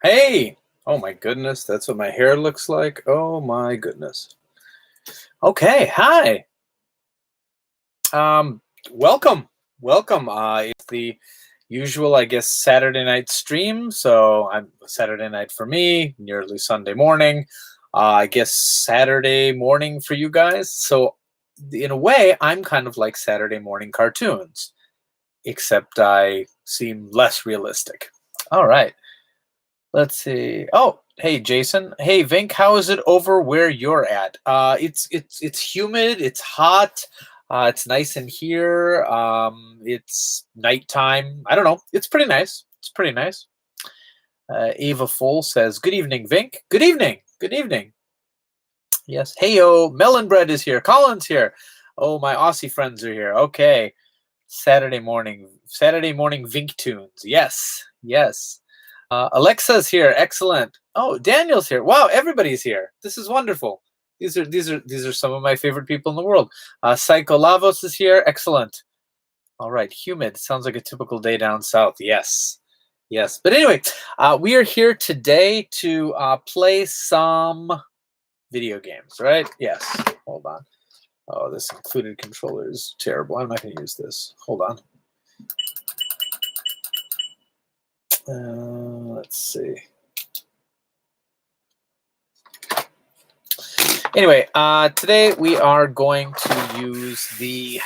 Hey! Oh my goodness, that's what my hair looks like. Oh my goodness. Okay, hi. Um, welcome. Welcome. It's the usual, I guess, Saturday night stream. So I'm Saturday night for me, nearly Sunday morning. I guess Saturday morning for you guys. So in a way, I'm kind of like Saturday morning cartoons, except I seem less realistic. All right. Let's see. Oh, hey Jason. Hey Vink, how is it over where you're at? It's humid, it's hot, it's nice in here. It's nighttime. I don't know. It's pretty nice. It's pretty nice. Ava Full says, "Good evening, Vink." Good evening. Good evening. Yes. Hey yo, Melon Bread is here. Colin's here. Oh, my Aussie friends are here. Okay. Saturday morning. Saturday morning Vink tunes. Yes. Yes. Alexa's here. Excellent. Oh, Daniel's here. Wow, everybody's here. This is wonderful. These are some of my favorite people in the world. Psycho Lavos is here. Excellent. All right, humid. Sounds like a typical day down south. Yes, yes. But anyway, we are here today to play some video games. Right? Yes. Hold on. Oh, this included controller is terrible. I'm not going to use this. Hold on. Let's see. Anyway, today we are going to use the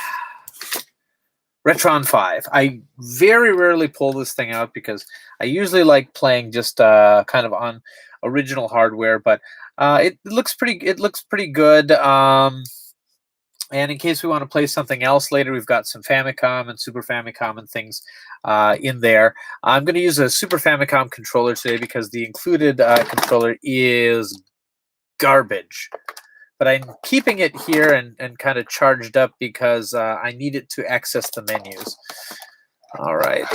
Retron 5. I very rarely pull this thing out because I usually like playing just kind of on original hardware, but it looks pretty good. And in case we want to play something else later, we've got some Famicom and Super Famicom and things in there. I'm going to use a Super Famicom controller today because the included controller is garbage. But I'm keeping it here and kind of charged up because I need it to access the menus. All right.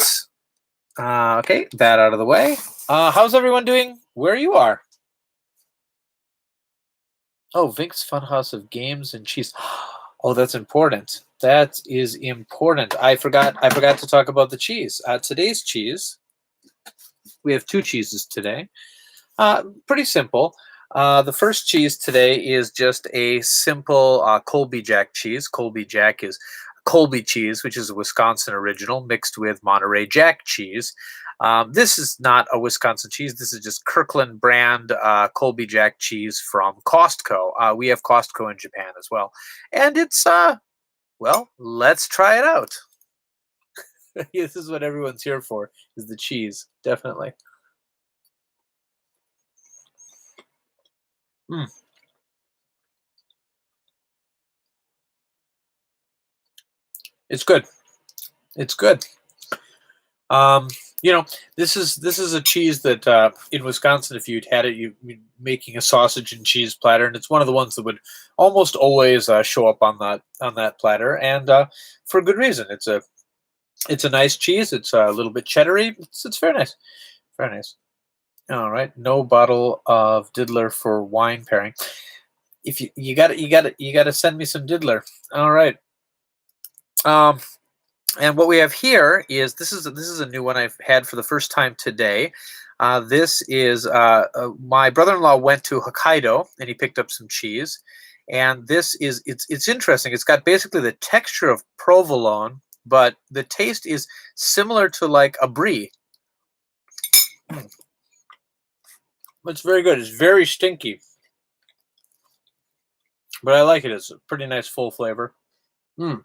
Okay, that out of the way. How's everyone doing where you are? Oh, Vink's Funhouse of Games and Cheese. Oh, that's important. That is important. I forgot to talk about the cheese. Today's cheese. We have two cheeses today. Pretty simple. The first cheese today is just a simple Colby Jack cheese. Colby Jack is Colby cheese, which is a Wisconsin original, mixed with Monterey Jack cheese. This is not a Wisconsin cheese. This is just Kirkland brand Colby Jack cheese from Costco. We have Costco in Japan as well. And it's, well, let's try it out. This is what everyone's here for, is the cheese, definitely. Mm. It's good. It's good. You know, this is a cheese that in Wisconsin, if you'd had it, you'd making a sausage and cheese platter, and it's one of the ones that would almost always show up on that platter, and for good reason. It's a nice cheese. It's a little bit cheddary. It's very nice, very nice. All right, no bottle of Diddler for wine pairing. If you got to send me some Diddler. All right. And what we have here is this is a new one I've had for the first time today. This is my brother-in-law went to Hokkaido and he picked up some cheese, and it's interesting. It's got basically the texture of provolone, but the taste is similar to like a brie. It's very good. It's very stinky, but I like it. It's a pretty nice full flavor. Mm.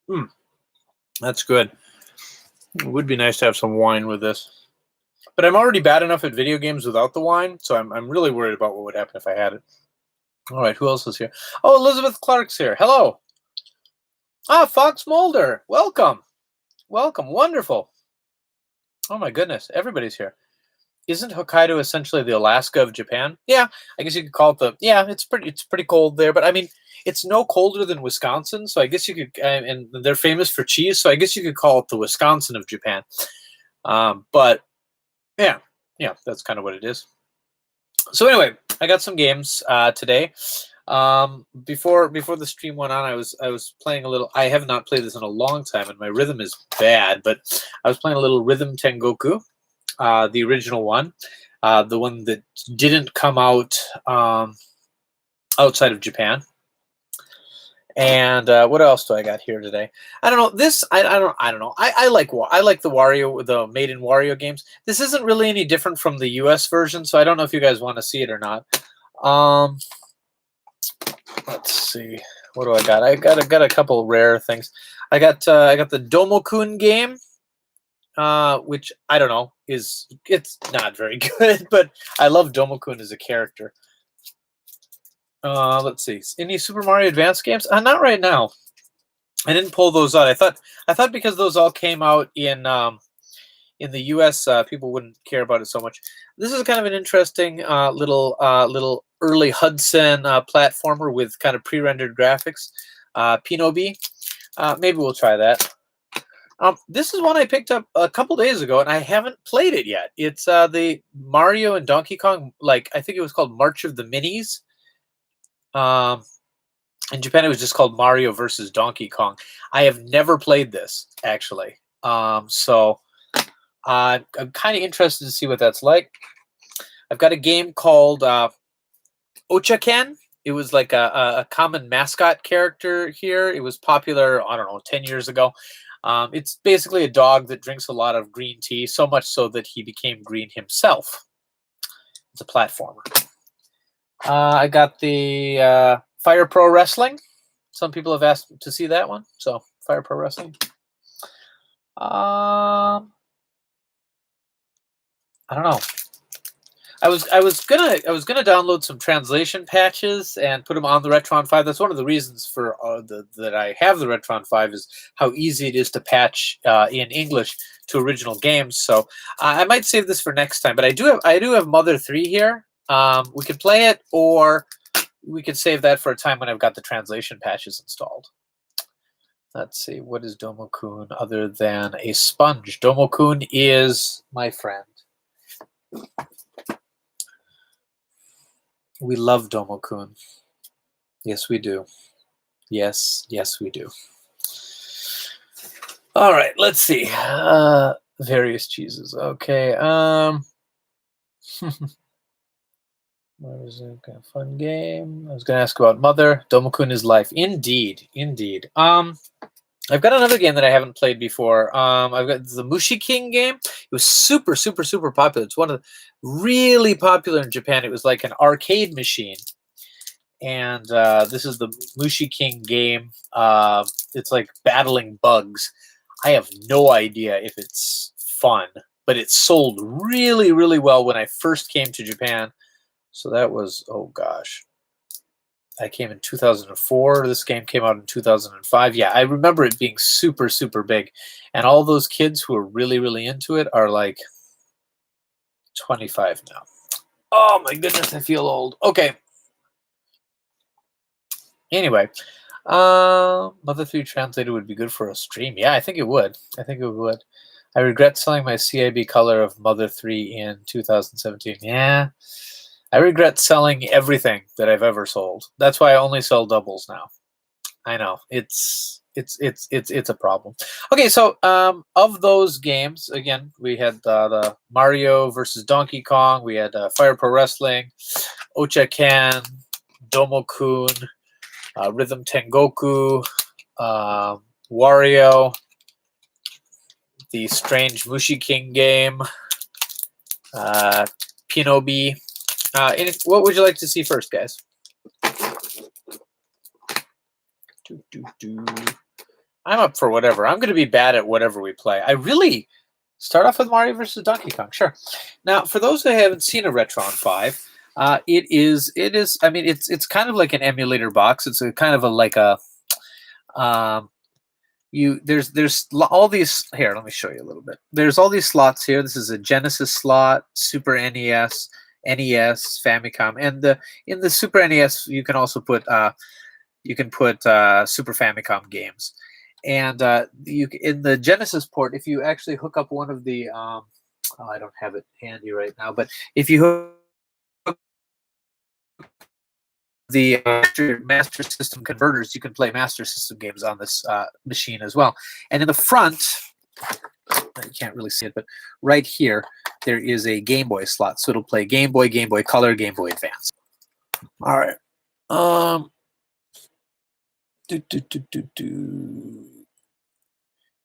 Mm. That's good. It would be nice to have some wine with this. But I'm already bad enough at video games without the wine, so I'm really worried about what would happen if I had it. All right, who else is here? Oh, Elizabeth Clark's here. Hello. Fox Mulder. Welcome. Welcome. Wonderful. Oh my goodness, everybody's here. Isn't Hokkaido essentially the Alaska of Japan? Yeah, I guess you could call it it's pretty cold there, but I mean, it's no colder than Wisconsin, so I guess you could, and they're famous for cheese, so I guess you could call it the Wisconsin of Japan. But yeah, that's kind of what it is. So anyway, I got some games today. Before the stream went on, I was playing a little. I have not played this in a long time, and my rhythm is bad. But I was playing a little Rhythm Tengoku. the original one, the one that didn't come out outside of Japan. And what else do I got here today? I don't know. This I don't know. I like the the Made in Wario games. This isn't really any different from the U.S. version, so I don't know if you guys want to see it or not. Let's see. What do I got? I got a couple rare things. I got the Domokun game, which I don't know it's not very good, but I love Domokun as a character. Let's see. Any Super Mario Advance games? Not right now. I didn't pull those out. I thought because those all came out in the U.S., people wouldn't care about it so much. This is kind of an interesting little early Hudson platformer with kind of pre-rendered graphics. Pinobi. Maybe we'll try that. This is one I picked up a couple days ago, and I haven't played it yet. It's the Mario and Donkey Kong, like I think it was called March of the Minis. In Japan, it was just called Mario versus Donkey Kong. I have never played this, actually. So I'm kind of interested to see what that's like. I've got a game called Ochaken. It was like a common mascot character here. It was popular, I don't know, 10 years ago. It's basically a dog that drinks a lot of green tea, so much so that he became green himself. It's a platformer. I got the Fire Pro Wrestling. Some people have asked to see that one, so Fire Pro Wrestling. I don't know. I was gonna download some translation patches and put them on the Retron 5. That's one of the reasons for that I have the Retron 5 is how easy it is to patch in English to original games. So I might save this for next time. But I do have Mother 3 here. We could play it, or we could save that for a time when I've got the translation patches installed. Let's see. What is Domokun other than a sponge? Domokun is my friend. We love Domokun. Yes, we do. Yes, we do. All right, let's see. Various cheeses. Okay. What was it? A fun game. I was going to ask about Mother. Domokun is life. Indeed. I've got another game that I haven't played before. I've got the Mushi King game. It was super popular. It's one of the really popular in Japan. It was like an arcade machine. And this is the Mushi King game. It's like battling bugs. I have no idea if it's fun, but it sold really well when I first came to Japan. So that was, oh gosh. I came in 2004. This game came out in 2005. Yeah, I remember it being super big. And all those kids who are really into it are like 25 now. Oh my goodness, I feel old. Okay. Anyway, Mother 3 translated would be good for a stream. Yeah, I think it would. I regret selling my CIB color of Mother 3 in 2017. Yeah. I regret selling everything that I've ever sold. That's why I only sell doubles now. I know it's a problem. Okay, so of those games, again, we had the Mario versus Donkey Kong. We had Fire Pro Wrestling, Ochaken, Domokun, Rhythm Tengoku, Wario, the strange Mushi King game, Pinobi. What would you like to see first, guys? I'm up for whatever. I'm going to be bad at whatever we play. I really start off with Mario versus Donkey Kong. Sure. Now, for those who haven't seen a Retron 5, it is. I mean, it's kind of like an emulator box. It's a kind of there's all these here. Let me show you a little bit. There's all these slots here. This is a Genesis slot, Super NES. NES, Famicom, and in the Super NES you can also put Super Famicom games, and in the Genesis port, if you actually hook up one of the I don't have it handy right now, but if you hook the Master System converters, you can play Master System games on this machine as well. And in the front, you can't really see it, but right here, there is a Game Boy slot, so it'll play Game Boy, Game Boy Color, Game Boy Advance. All right.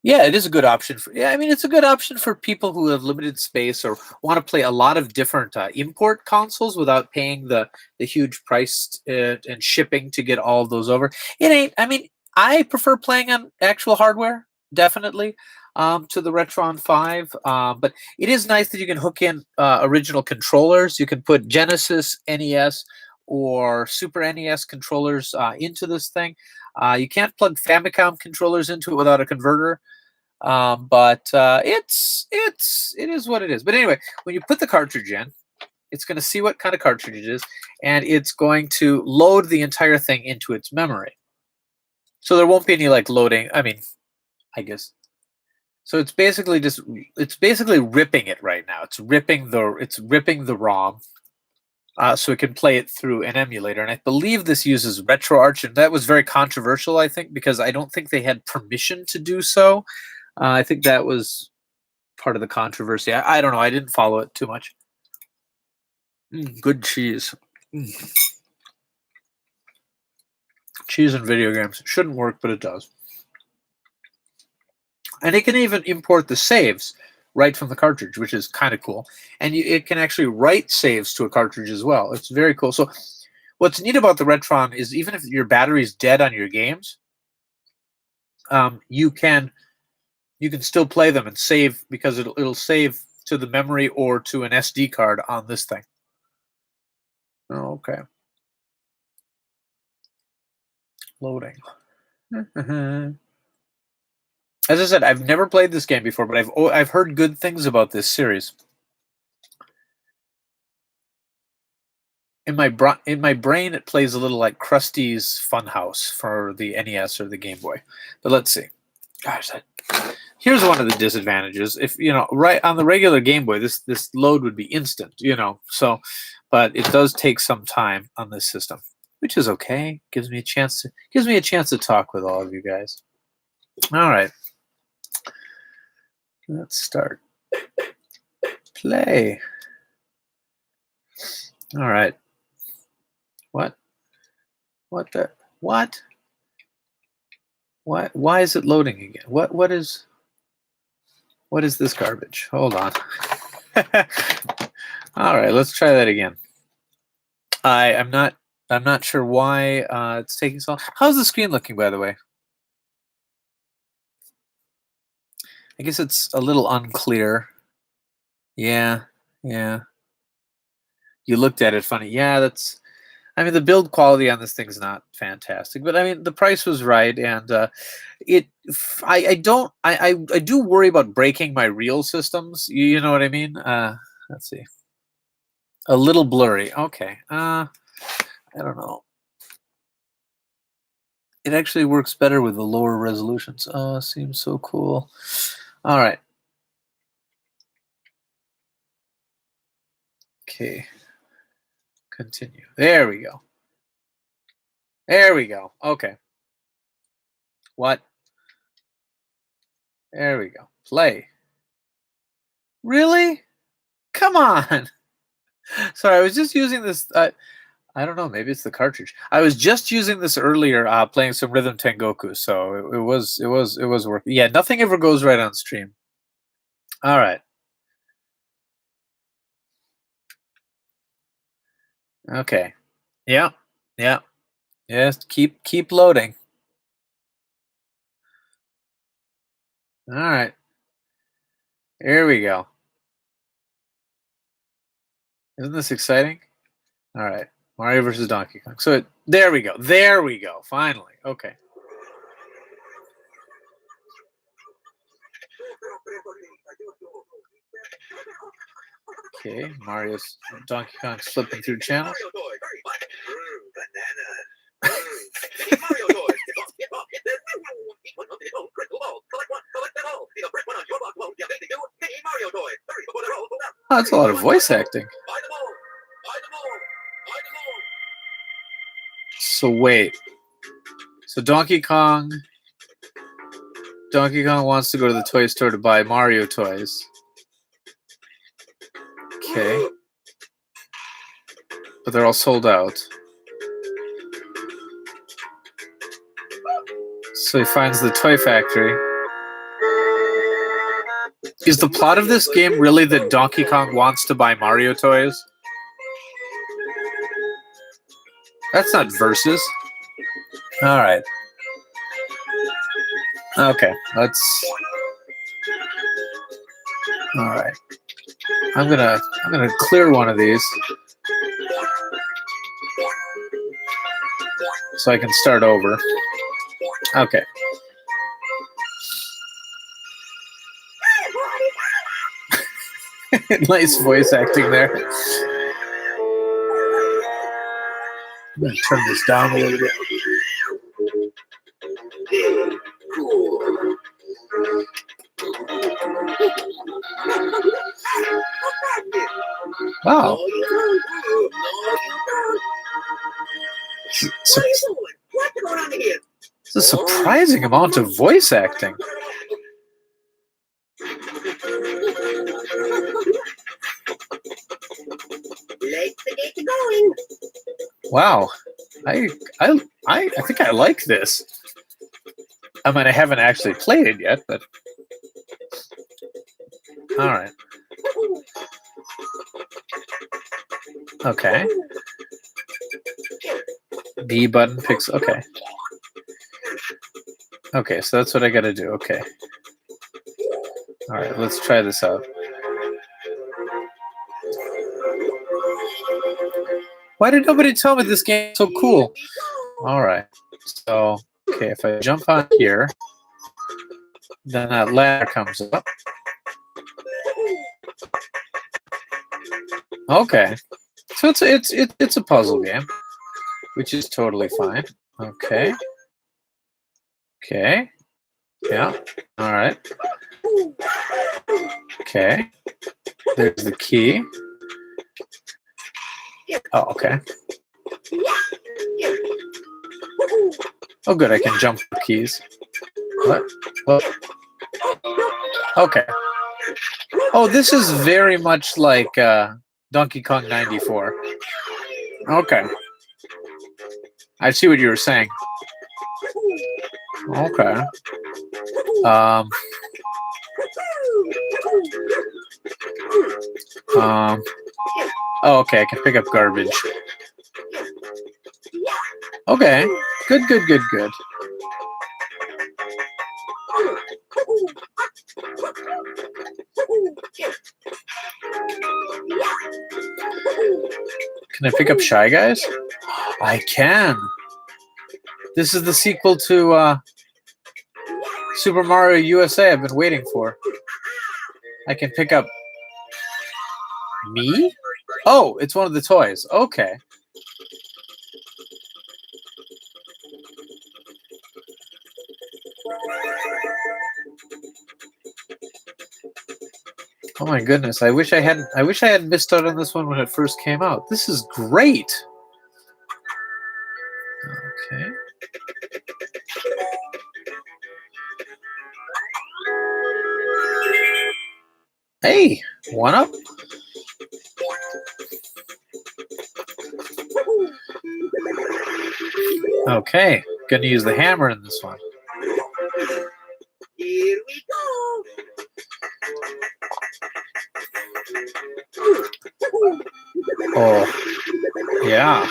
Yeah, it is a good option for. Yeah, I mean, it's a good option for people who have limited space or want to play a lot of different import consoles without paying the huge price and shipping to get all of those over. It ain't. I mean, I prefer playing on actual hardware, definitely, to the Retron 5. But it is nice that you can hook in original controllers. You can put Genesis, NES, or Super NES controllers into this thing. You can't plug Famicom controllers into it without a converter, but it is what it is. But anyway, when you put the cartridge in, it's going to see what kind of cartridge it is, and it's going to load the entire thing into its memory. So there won't be any like loading. I mean, I guess. So it's basically ripping it right now. It's ripping the ROM. So it can play it through an emulator. And I believe this uses RetroArch, and that was very controversial, I think, because I don't think they had permission to do so. I think that was part of the controversy. I don't know. I didn't follow it too much. Good cheese. Cheese in video games. It shouldn't work, but it does. And it can even import the saves right from the cartridge, which is kind of cool. And it can actually write saves to a cartridge as well. It's very cool. So what's neat about the Retron is even if your battery's dead on your games, you can still play them and save, because it'll save to the memory or to an SD card on this thing. Okay. Loading. As I said, I've never played this game before, but I've heard good things about this series. In my brain, it plays a little like Krusty's Funhouse for the NES or the Game Boy. But let's see. Gosh, here's one of the disadvantages. If right on the regular Game Boy, this load would be instant. So, but it does take some time on this system, which is okay. Gives me a chance to talk with all of you guys. All right. Let's start. Play. All right. What? What the? What? Why is it loading again? What is this garbage? Hold on. All right, let's try that again. I'm not sure why it's taking so long. How's the screen looking, by the way? I guess it's a little unclear. Yeah. You looked at it funny. Yeah, I mean, the build quality on this thing's not fantastic, but I mean, the price was right, and I do worry about breaking my real systems. You know what I mean? Let's see. A little blurry. Okay. I don't know. It actually works better with the lower resolutions. Seems so cool. All right. Okay. Continue. There we go. There we go. Okay. What? There we go. Play. Really? Come on. Sorry, I was just using this. I don't know. Maybe it's the cartridge. I was just using this earlier, playing some Rhythm Tengoku. So it was working. Yeah, nothing ever goes right on stream. All right. Okay. Yeah. Yes. Keep loading. All right. Here we go. Isn't this exciting? All right. Mario versus Donkey Kong. So there we go. There we go. Finally. Okay. Okay. Donkey Kong's flipping through channels. Oh, that's a lot of voice acting. So wait. So Donkey Kong wants to go to the toy store to buy Mario toys. Okay. But they're all sold out. So he finds the toy factory. Is the plot of this game really that Donkey Kong wants to buy Mario toys? That's not versus. All right. Okay, let's. All right. I'm gonna clear one of these so I can start over. Okay. Nice voice acting there. I'm gonna turn this down a little bit. Wow. It's a surprising amount of voice acting. Wow. I think I like this. I mean, I haven't actually played it yet, but all right. Okay. B button picks. Okay. Okay, so that's what I got to do. Okay. All right, let's try this out. Why did nobody tell me this game is so cool? All right. So, okay, if I jump on here, then that ladder comes up. Okay. So it's a puzzle game, which is totally fine. Okay. Okay. Yeah. All right. Okay. There's the key. Oh, okay. Oh, good. I can jump the keys. What? What? Okay. Oh, this is very much like Donkey Kong 94. Okay. I see what you were saying. Okay. Oh, okay. I can pick up garbage. Okay. Good, good, good, good. Can I pick up Shy Guys? I can. This is the sequel to Super Mario USA I've been waiting for. I can pick up me? Oh, it's one of the toys. Okay. Oh my goodness! I wish I hadn't missed out on this one when it first came out. This is great. Okay. Hey, one up. Okay, gonna use the hammer in this one. Here we go. Oh, yeah.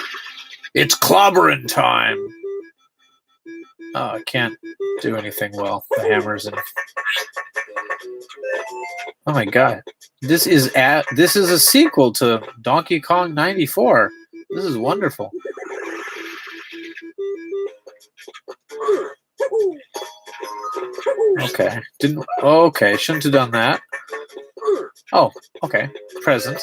It's clobbering time. Oh, I can't do anything well. The hammer's in. Oh my god. This is a sequel to Donkey Kong 94. This is wonderful. Okay. Okay, shouldn't have done that. Oh, okay. Present.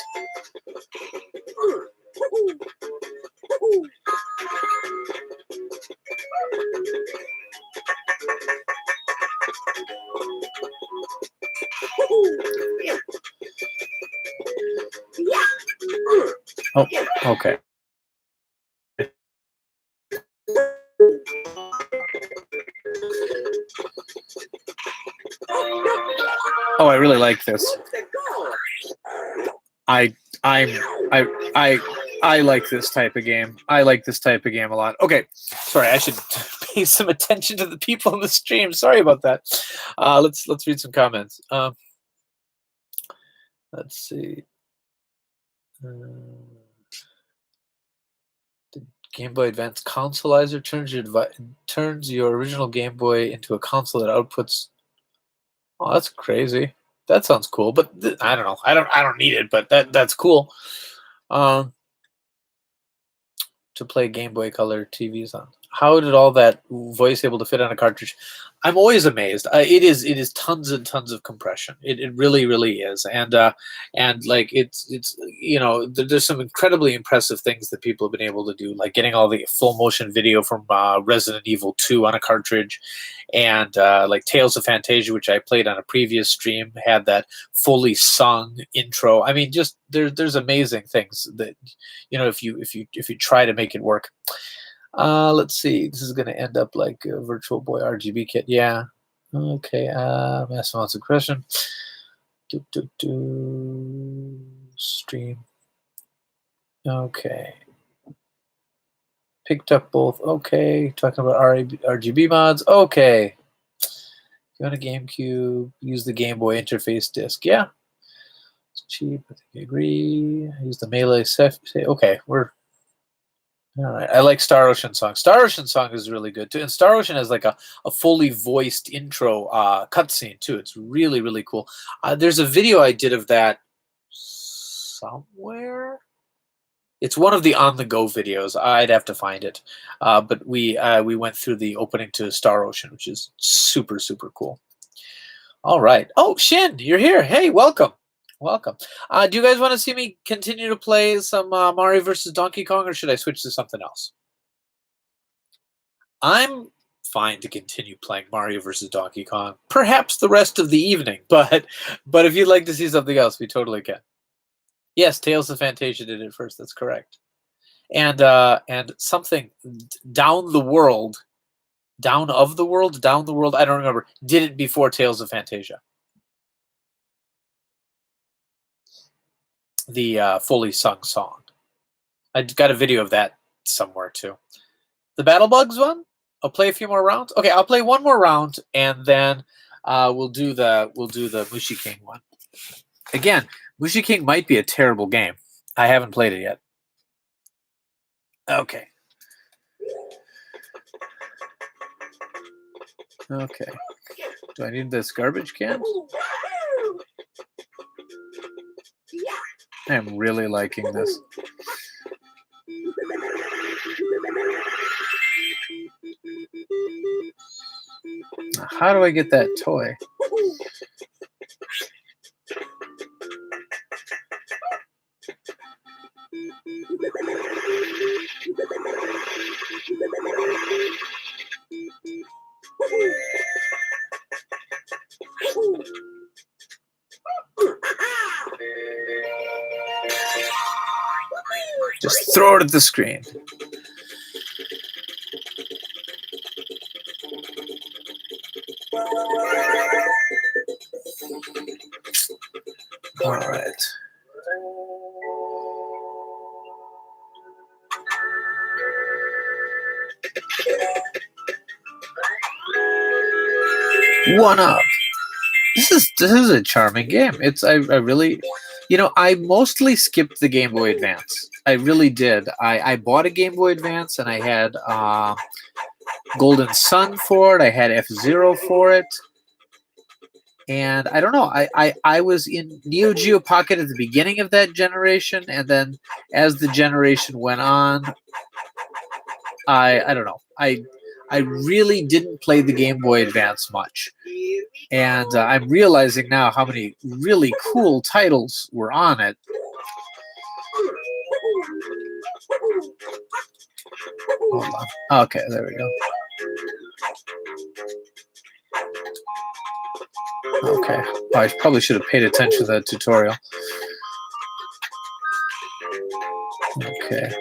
Oh, okay. Oh, I really like this. I I like this type of game. I like this type of game a lot. Okay, sorry, I should pay some attention to the people in the stream. Sorry about that. Let's read some comments. Let's see. The Game Boy Advance consoleizer turns your original Game Boy into a console that outputs. Oh, that's crazy. That sounds cool, but I don't know. I don't need it, but that's cool. To play Game Boy Color TVs on. How did all that voice able to fit on a cartridge? I'm always amazed. It is tons and tons of compression. It really is, and like it's there's some incredibly impressive things that people have been able to do, like getting all the full motion video from Resident Evil 2 on a cartridge, and like Tales of Fantasia, which I played on a previous stream, had that fully sung intro. I mean, just there's amazing things that if you try to make it work. Let's see. This is going to end up like a Virtual Boy RGB kit. Yeah. Okay. Mass amounts of aggression. Stream. Okay. Picked up both. Okay. Talking about RGB mods. Okay. You want a GameCube? Use the Game Boy interface disc. Yeah. It's cheap. I think I agree. Use the Melee set. Okay. We're all right. I like Star Ocean Song. Star Ocean Song is really good too. And Star Ocean has like a fully voiced intro cutscene too. It's really cool. There's a video I did of that somewhere. It's one of the on the go videos. I'd have to find it. But we went through the opening to Star Ocean, which is super cool. All right. Oh, Shin, you're here. Hey, welcome. Welcome. Do you guys want to see me continue to play some Mario versus Donkey Kong, or should I switch to something else? I'm fine to continue playing Mario versus Donkey Kong, perhaps the rest of the evening, but if you'd like to see something else, we totally can. Yes, Tales of Fantasia did it first. That's correct. And something down of the world, I don't remember, did it before Tales of Fantasia. The fully sung song. I got a video of that somewhere too. The Battle Bugs one? I'll play a few more rounds. Okay, I'll play one more round, and then we'll do the Mushi King one. Again, Mushi King might be a terrible game. I haven't played it yet. Okay. Okay. Do I need this garbage can? I'm really liking this. How do I get that toy? Just throw it at the screen. All right. One up. This is a charming game. I really, I mostly skipped the Game Boy Advance. I really did. I bought a Game Boy Advance, and I had Golden Sun for it. I had F-Zero for it. And I don't know. I was in Neo Geo Pocket at the beginning of that generation, and then as the generation went on, I don't know. I really didn't play the Game Boy Advance much. And I'm realizing now how many really cool titles were on it. Hold on. Okay, there we go. Okay. Oh, I probably should have paid attention to that tutorial. Okay.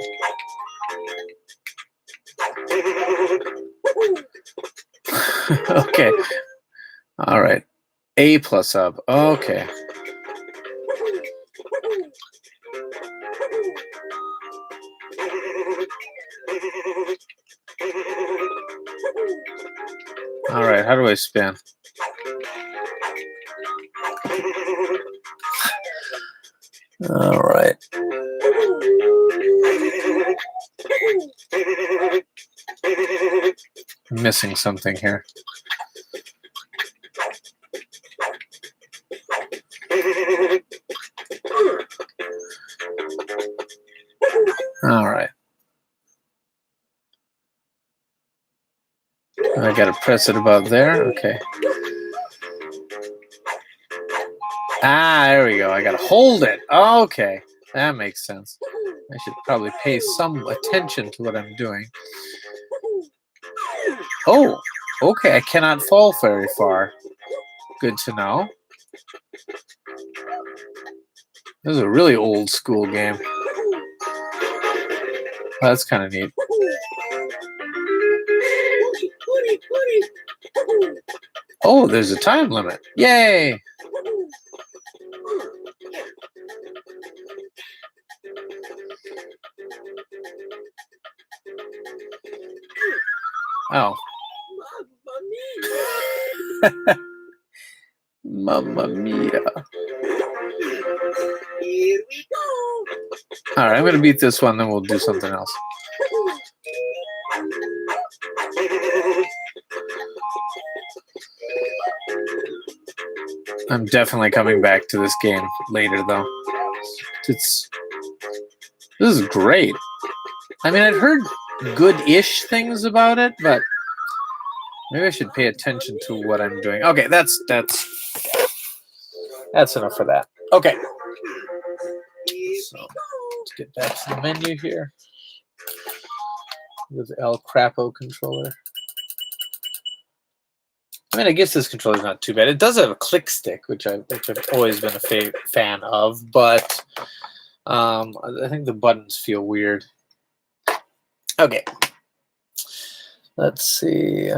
Okay. All right. A plus up. Okay. All right, how do I spin? All right. I'm missing something here. All right. I got to press it about there. Okay. There we go. I got to hold it. Okay. That makes sense. I should probably pay some attention to what I'm doing. Oh, okay. I cannot fall very far. Good to know. This is a really old school game. Oh, that's kind of neat. Oh, there's a time limit. Yay! Oh. Mamma mia. Here we go. All right, I'm going to beat this one, then we'll do something else. I'm definitely coming back to this game later, though. This is great. I mean, I've heard good-ish things about it, but maybe I should pay attention to what I'm doing. Okay, that's enough for that. Okay. So let's get back to the menu here with El Crapo controller. I mean, I guess this controller is not too bad. It does have a click stick, which I've always been a fan of, but I think the buttons feel weird. Okay. Let's see.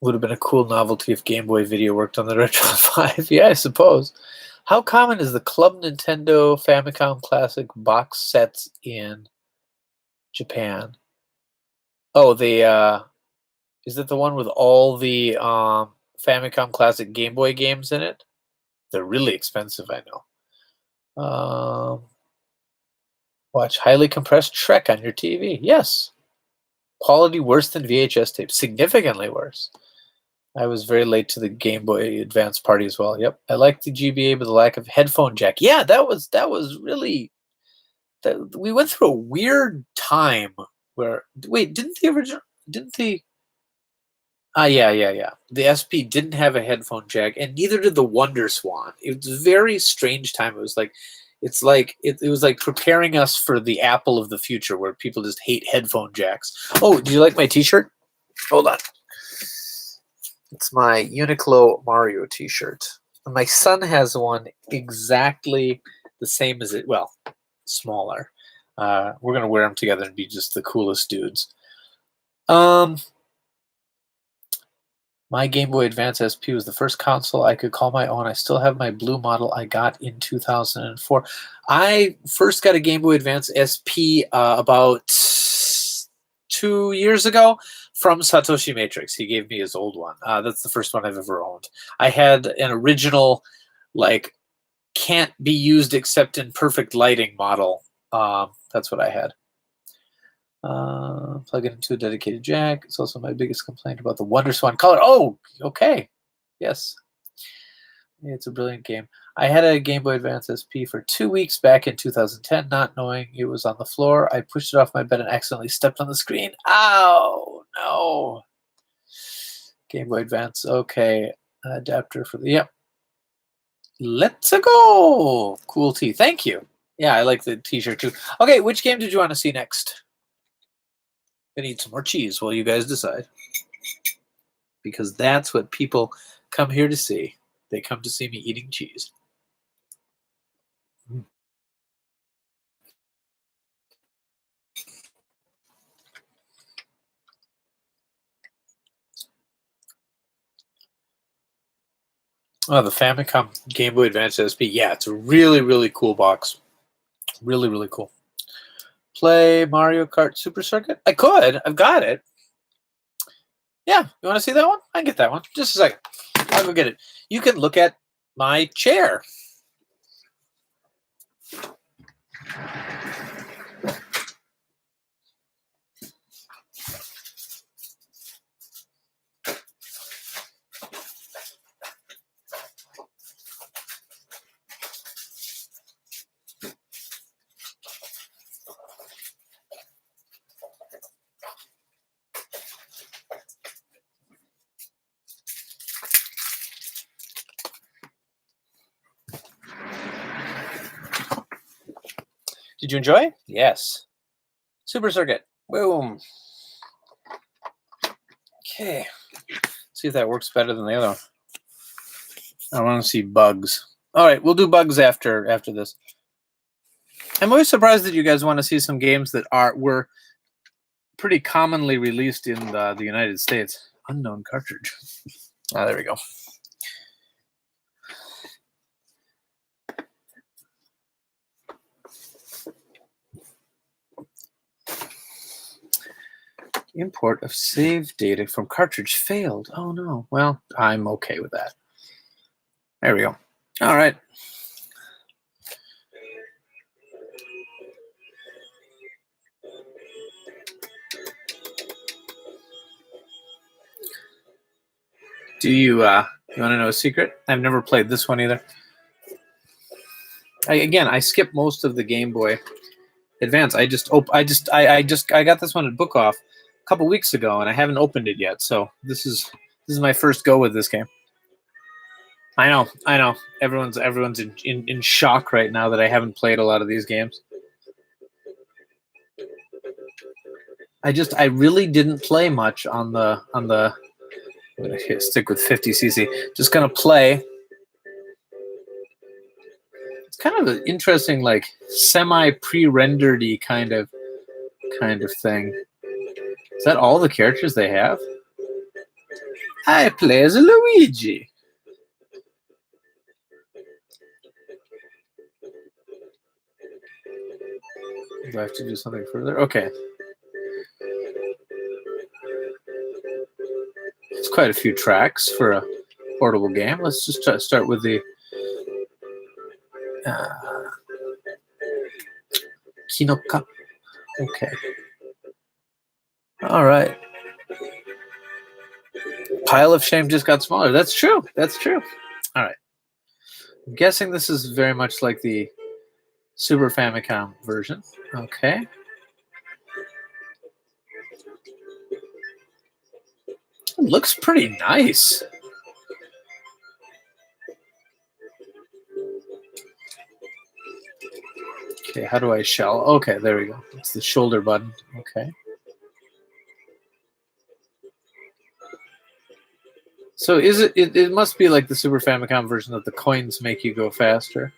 Would have been a cool novelty if Game Boy Video worked on the Retro 5. Yeah, I suppose. How common is the Club Nintendo Famicom Classic box sets in Japan? Oh, is it the one with all the Famicom Classic Game Boy games in it? They're really expensive, I know. Watch highly compressed Shrek on your TV. Yes. Quality worse than VHS tape. Significantly worse. I was very late to the Game Boy Advance party as well. Yep. I like the GBA, but the lack of headphone jack. Yeah, that was really... we went through a weird time where... Wait, didn't the... yeah. The SP didn't have a headphone jack, and neither did the Wonder Swan. It was a very strange time. It was like... it was like preparing us for the Apple of the future, where people just hate headphone jacks. Oh, do you like my T-shirt? Hold on. It's my Uniqlo Mario T-shirt. My son has one exactly the same as it. Well, smaller. We're gonna wear them together and be just the coolest dudes. My Game Boy Advance SP was the first console I could call my own. I still have my blue model I got in 2004. I first got a Game Boy Advance SP about 2 years ago from Satoshi Matrix. He gave me his old one. That's the first one I've ever owned. I had an original, like, can't be used except in perfect lighting model. That's what I had. Plug it into a dedicated jack. It's also my biggest complaint about the Wonder Swan color. Oh, okay. Yes. It's a brilliant game. I had a Game Boy Advance SP for 2 weeks back in 2010, not knowing it was on the floor. I pushed it off my bed and accidentally stepped on the screen. Ow! No. Game Boy Advance. Okay. Adapter for the... Yep. Let's go! Cool tee. Thank you. Yeah, I like the t-shirt too. Okay, which game did you want to see next? I need some more cheese while you guys decide. Because that's what people come here to see. They come to see me eating cheese. Oh, the Famicom Game Boy Advance SP. Yeah, it's a really, really cool box. Really, really cool. Play Mario Kart Super Circuit? I could. I've got it. Yeah, you want to see that one? I can get that one. Just a second. I'll go get it. You can look at my chair. Did you enjoy? Yes. Super Circuit. Boom. Okay. See if that works better than the other one. I want to see bugs. All right, we'll do bugs after this. I'm always surprised that you guys want to see some games that were pretty commonly released in the United States. Unknown cartridge. Ah, there we go. Import of save data from cartridge failed. Oh no. Well, I'm okay with that. There we go. All right. Do you want to know a secret? I've never played this one either. I skipped most of the Game Boy Advance. I got this one at Book Off a couple weeks ago, and I haven't opened it yet. So this is my first go with this game. I know. Everyone's in shock right now that I haven't played a lot of these games. I really didn't play much on the. I'm gonna stick with 50cc. Just gonna play. It's kind of an interesting, like semi pre-rendered-y kind of thing. Is that all the characters they have? I play as a Luigi. Do I have to do something further? Okay. It's quite a few tracks for a portable game. Let's just start with the Kinoka. Okay. All right. Pile of Shame just got smaller. That's true. All right. I'm guessing this is very much like the Super Famicom version. Okay. It looks pretty nice. Okay, how do I shell? Okay, there we go. It's the shoulder button. Okay. So is it must be like the Super Famicom version that the coins make you go faster.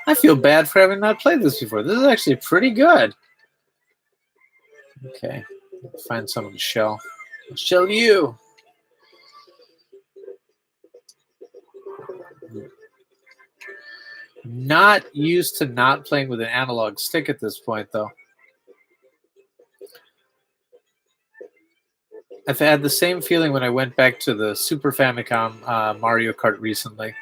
I feel bad for having not played this before. This is actually pretty good. Okay, find someone to shell. I'll shell you. Not used to not playing with an analog stick at this point, though. I've had the same feeling when I went back to the Super Famicom Mario Kart recently.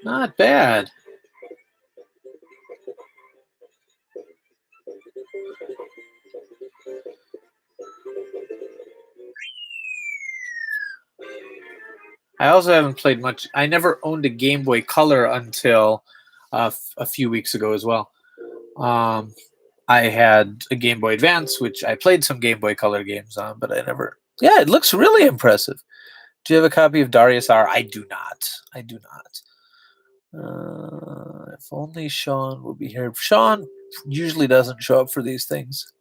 Not bad. I also haven't played much. I never owned a Game Boy Color until a few weeks ago as well. I had a Game Boy Advance, which I played some Game Boy Color games on, but I never. Yeah, it looks really impressive. Do you have a copy of Darius R? I do not. If only Sean will be here. Sean, usually doesn't show up for these things.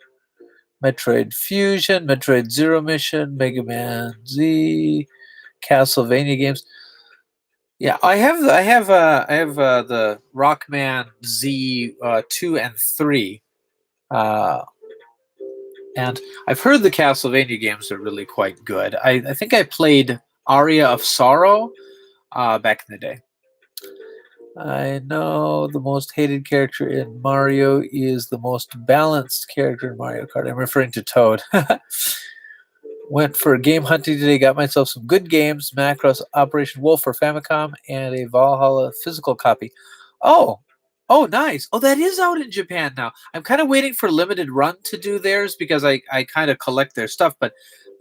Metroid Fusion, Metroid Zero Mission, Mega Man Z, Castlevania games. Yeah, I have the Rockman Z 2 and 3, and I've heard the Castlevania games are really quite good. I think I played Aria of Sorrow back in the day. I know the most hated character in Mario is the most balanced character in Mario Kart. I'm referring to Toad. Went for game hunting today, got myself some good games, Macross Operation Wolf for Famicom, and a Valhalla physical copy. Oh, nice. Oh, that is out in Japan now. I'm kind of waiting for Limited Run to do theirs because I kind of collect their stuff, but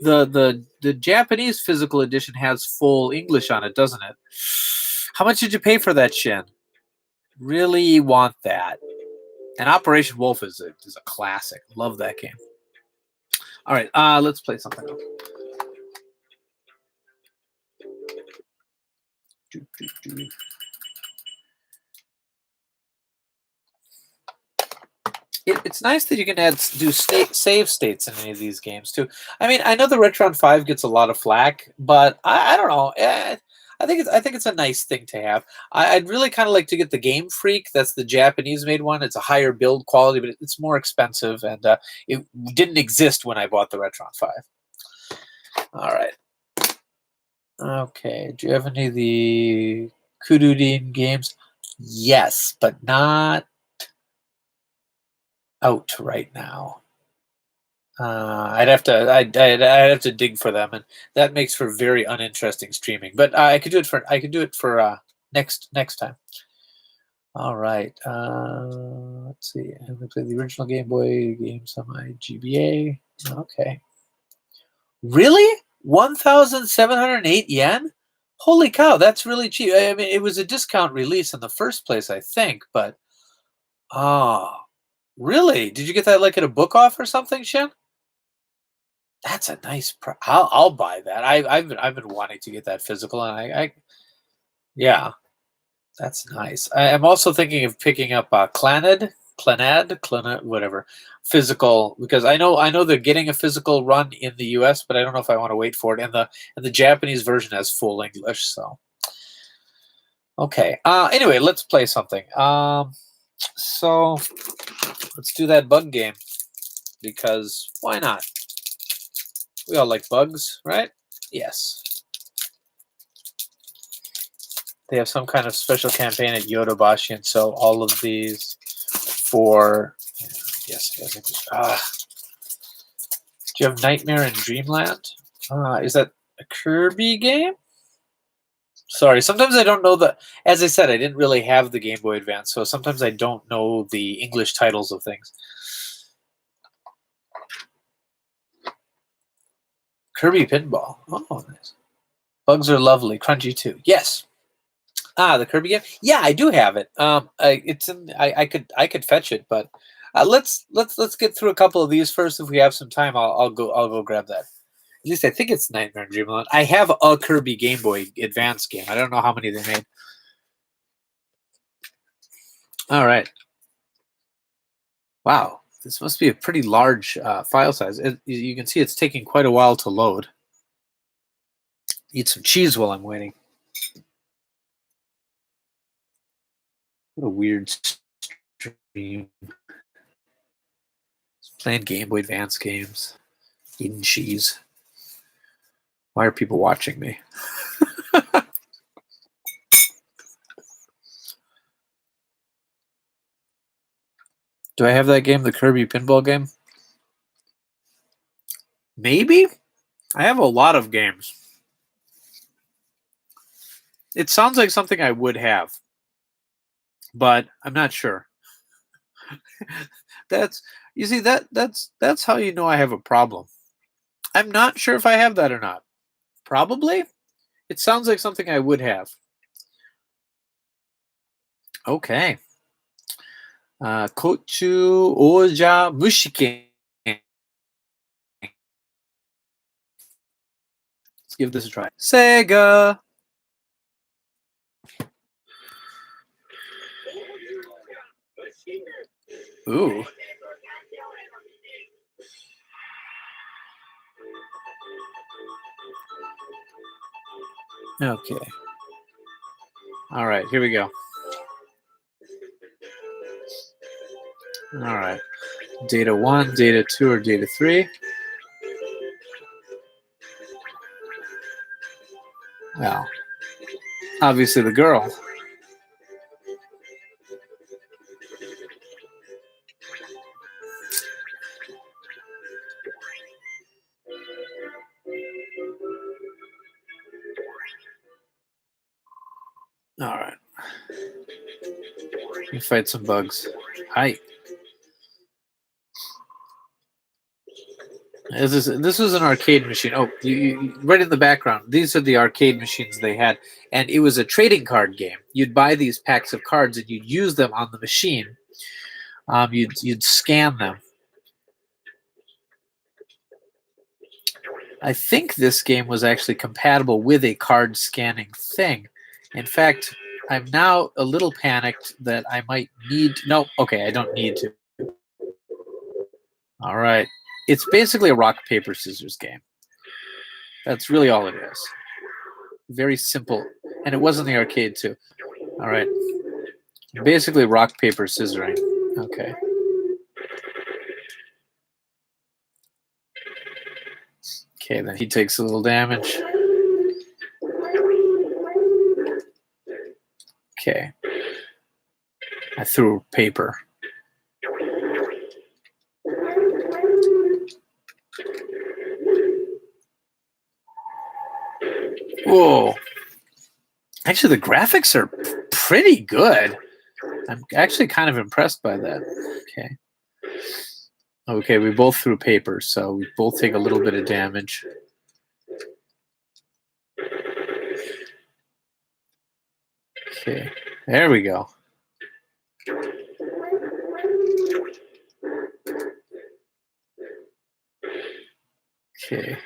the Japanese physical edition has full English on it, doesn't it? How much did you pay for that, Shin? Really want that. And Operation Wolf is a classic. Love that game. All right, let's play something else. It's nice that you can do save states in any of these games too. I mean, I know the Retron 5 gets a lot of flack, but I don't know. I think it's a nice thing to have. I'd really kind of like to get the Game Freak. That's the Japanese made one. It's a higher build quality, but it's more expensive, and it didn't exist when I bought the Retron 5. All right. Okay. Do you have any of the Kududin games? Yes, but not out right now. I'd have to dig for them, and that makes for very uninteresting streaming. But I could do it for next time. All right. Let's see. I'm gonna play the original Game Boy games on my GBA. Okay. Really? 1,708 yen? Holy cow! That's really cheap. I mean, it was a discount release in the first place, I think. But really? Did you get that like at a book off or something, Shin? That's a nice. I'll buy that. I've been wanting to get that physical, and yeah, that's nice. I'm also thinking of picking up Clanad, whatever, physical, because I know they're getting a physical run in the U.S., but I don't know if I want to wait for it. And the Japanese version has full English, so okay. Anyway, let's play something. So let's do that bug game because why not? We all like bugs, right? Yes. They have some kind of special campaign at Yodobashi, and so all of these for yes. Do you have Nightmare in Dreamland? Is that a Kirby game? Sorry, sometimes I don't know the. As I said, I didn't really have the Game Boy Advance, so sometimes I don't know the English titles of things. Kirby Pinball. Oh, nice. Bugs are lovely. Crunchy too. Yes. The Kirby game. Yeah, I do have it. It's in. I could fetch it, but let's get through a couple of these first. If we have some time, I'll go grab that. At least I think it's Nightmare in Dreamland. I have a Kirby Game Boy Advance game. I don't know how many they made. All right. Wow, this must be a pretty large file size. You can see it's taking quite a while to load. Eat some cheese while I'm waiting. What a weird stream. Playing Game Boy Advance games. Eating cheese. Why are people watching me? Do I have that game, the Kirby Pinball game? Maybe? I have a lot of games. It sounds like something I would have, but I'm not sure. That's how you know I have a problem. I'm not sure if I have that or not. Probably. It sounds like something I would have. Okay. Kochu Oja Mushiken. Let's give this a try. Sega. Ooh. Okay. All right, here we go. All right. Data 1, data 2, or data 3? Well, obviously the girl. All right. Let me fight some bugs. Hi. This was an arcade machine. Oh, right in the background. These are the arcade machines they had, and it was a trading card game. You'd buy these packs of cards and you'd use them on the machine. You'd scan them. I think this game was actually compatible with a card scanning thing. In fact, I'm now a little panicked that I might need. No, okay, I don't need to. All right. It's basically a rock, paper, scissors game. That's really all it is. Very simple. And it was in the arcade, too. All right. Basically rock, paper, scissoring. Okay. Okay, then he takes a little damage. Okay. I threw paper. Whoa. Actually, the graphics are pretty good. I'm actually kind of impressed by that. Okay. Okay, we both threw paper, so we both take a little bit of damage. Okay, there we go. Okay.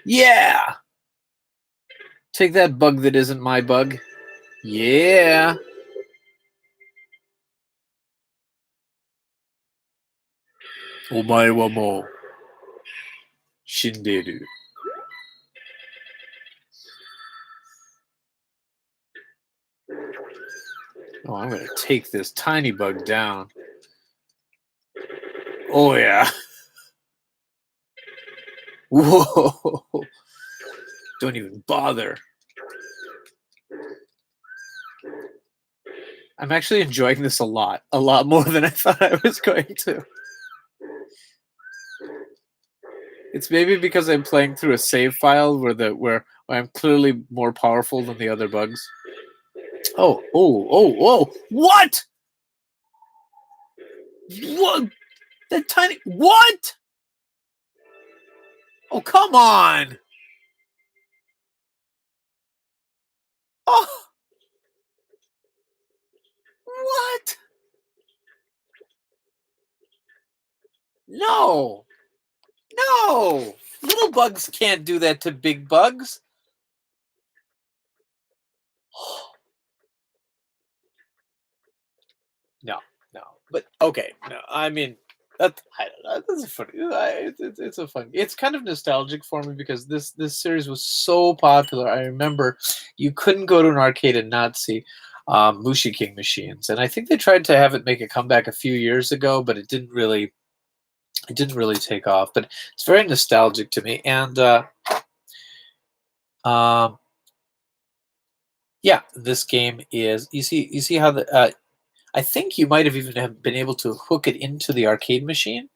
Yeah! Take that, bug that isn't my bug. Yeah! Omae wa mou shinderu. Oh, I'm going to take this tiny bug down. Oh, yeah. Whoa. Don't even bother. I'm actually enjoying this a lot more than I thought I was going to. It's maybe because I'm playing through a save file where I'm clearly more powerful than the other bugs. Oh, what? What? That tiny what? Oh, come on. Oh. What? No. No. Little bugs can't do that to big bugs. No. But okay. No, I mean, I don't know. That's a funny. It's a fun. It's kind of nostalgic for me because this series was so popular. I remember you couldn't go to an arcade and not see Mushi King machines, and I think they tried to have it make a comeback a few years ago, but it didn't really take off. But it's very nostalgic to me, and um, yeah, this game is. You see how the I think you might have even have been able to hook it into the arcade machine.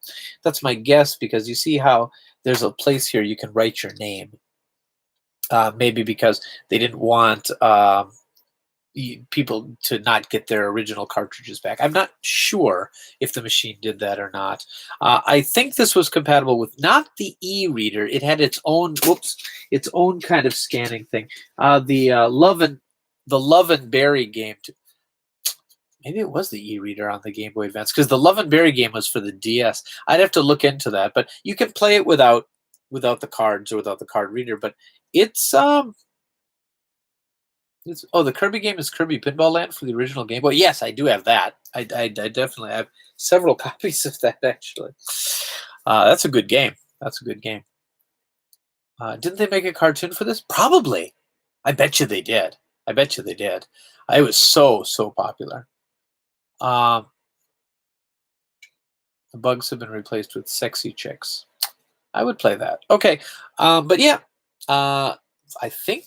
That's my guess because you see how there's a place here you can write your name. Maybe because they didn't want people to not get their original cartridges back. I'm not sure if the machine did that or not. I think this was compatible with not the e-reader. It had its own its own kind of scanning thing. The Love and Berry game. Maybe it was the e-reader on the Game Boy Advance because the Love and Berry game was for the DS. I'd have to look into that, but you can play it without the cards or without the card reader. But it's The Kirby game is Kirby Pinball Land for the original Game Boy. Yes, I do have that. I definitely have several copies of that actually. That's a good game. That's a good game. Didn't they make a cartoon for this? Probably. I bet you they did. I bet you they did. It was so popular. Um, the bugs have been replaced with sexy chicks. I would play that. Okay, but yeah, uh, I think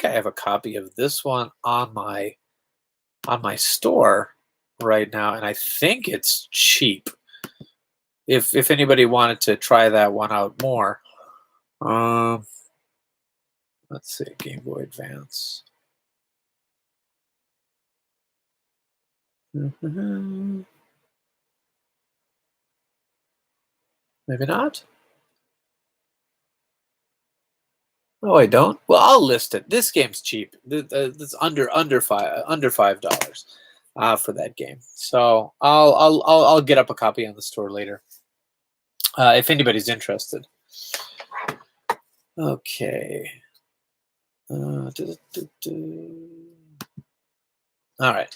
I have a copy of this one on my store right now, and I think it's cheap. If anybody wanted to try that one out more, um, let's see, Game Boy Advance. Maybe not. No, I don't. Well, I'll list it. This game's cheap. It's $5 for that game. So I'll get up a copy on the store later if anybody's interested. Okay. All right.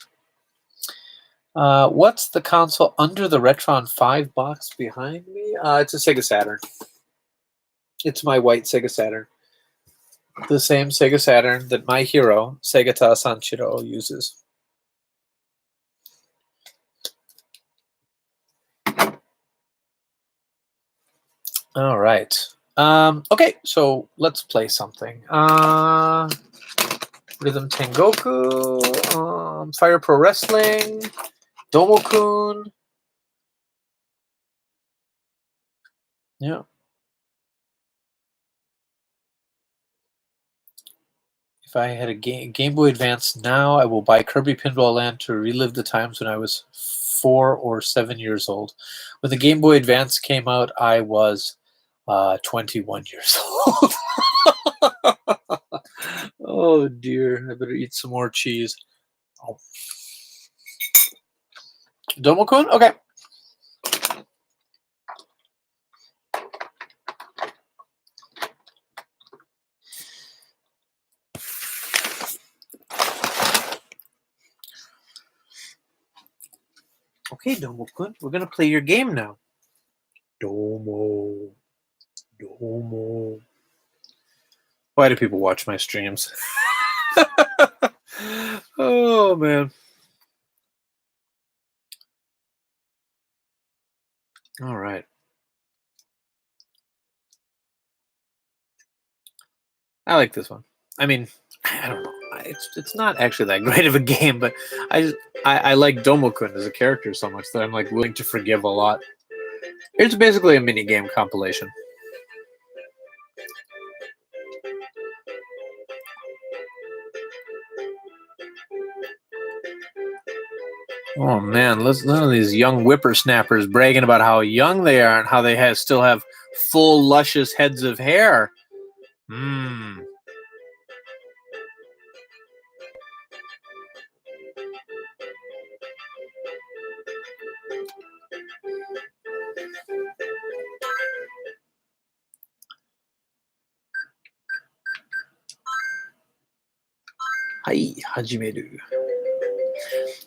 What's the console under the Retron 5 box behind me? It's a Sega Saturn. It's my white Sega Saturn. The same Sega Saturn that my hero, Segata Sanshiro, uses. All right. Okay, so let's play something. Rhythm Tengoku, Fire Pro Wrestling, Domokun. Yeah. If I had a Game Boy Advance now, I will buy Kirby Pinball Land to relive the times when I was 4 or 7 years old. When the Game Boy Advance came out, I was 21 years old. Oh dear, I better eat some more cheese. Oh. Domokun? Okay. Okay, Domo-kun, we're gonna play your game now. Domo. Why do people watch my streams? Oh man. All right. I like this one. I mean, I don't know. It's not actually that great of a game, but I like Domo-kun as a character so much that I'm like willing to forgive a lot. It's basically a mini game compilation. Oh man, listen to these young whippersnappers bragging about how young they are and how they still have full, luscious heads of hair. Mmm. Hai, hajimeru.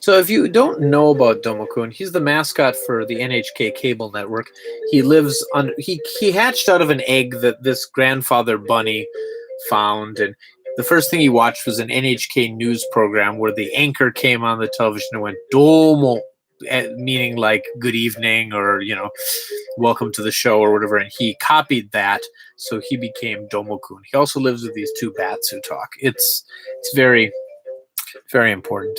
So if you don't know about Domokun, he's the mascot for the NHK cable network. He lives on he hatched out of an egg that this grandfather bunny found, and the first thing he watched was an NHK news program where the anchor came on the television and went Domo, meaning like good evening or welcome to the show or whatever, and he copied that, so he became Domokun. He also lives with these two bats who talk. It's very, very important.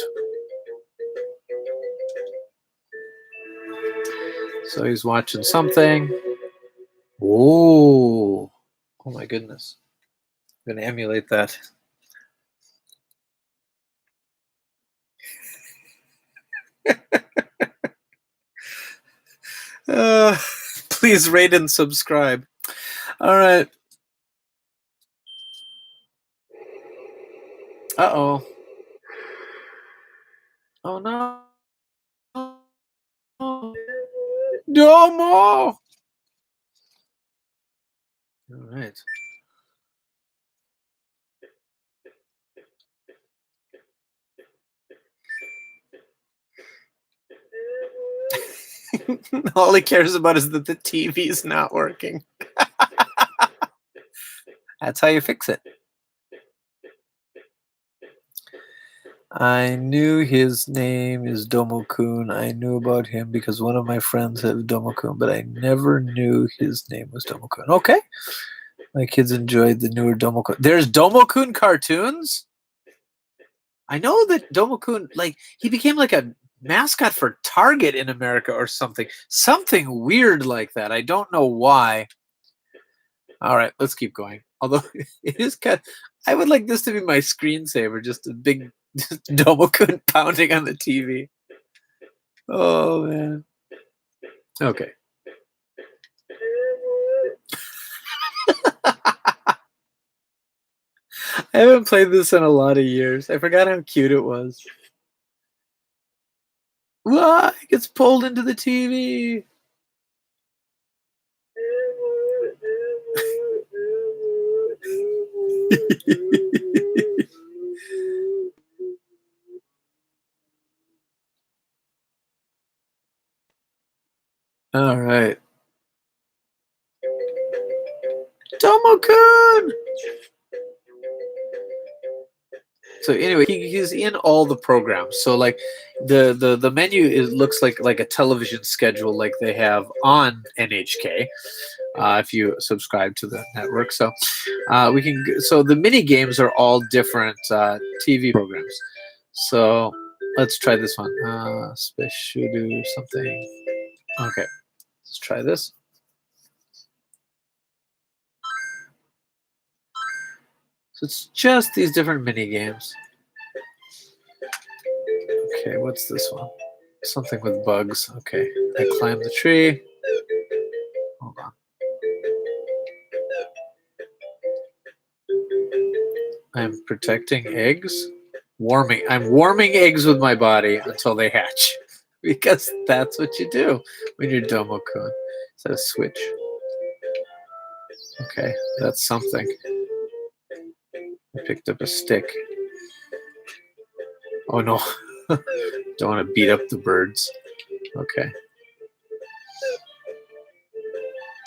So he's watching something. Oh my goodness. I'm going to emulate that. Please rate and subscribe. All right. Uh-oh. Oh, no. Domo! All right. All he cares about is that the TV's not working. That's how you fix it. I knew his name is Domo-kun. I knew about him because one of my friends had Domo-kun, but I never knew his name was Domo-kun. Okay. My kids enjoyed the newer Domo-kun. There's Domo-kun cartoons? I know that Domo-kun, like, he became like a mascot for Target in America or something. Something weird like that. I don't know why. All right, let's keep going. Although it is kind of, I would like this to be my screensaver, just a big Domo-kun pounding on the TV. Oh, man. Okay. I haven't played this in a lot of years. I forgot how cute it was. Wah, it gets pulled into the TV. All right. Tomo-kun! So anyway, he's in all the programs. So like the menu looks like a television schedule like they have on NHK. If you subscribe to the network, so so the mini games are all different TV programs. So let's try this one. Special do something. Okay, let's try this. So it's just these different mini games. Okay, what's this one? Something with bugs. Okay, I climb the tree. Hold on. I'm protecting eggs. Warming. I'm warming eggs with my body until they hatch. Because that's what you do when you're Domo-kun. Is that a switch? Okay, that's something. I picked up a stick. Oh no. Don't want to beat up the birds. Okay.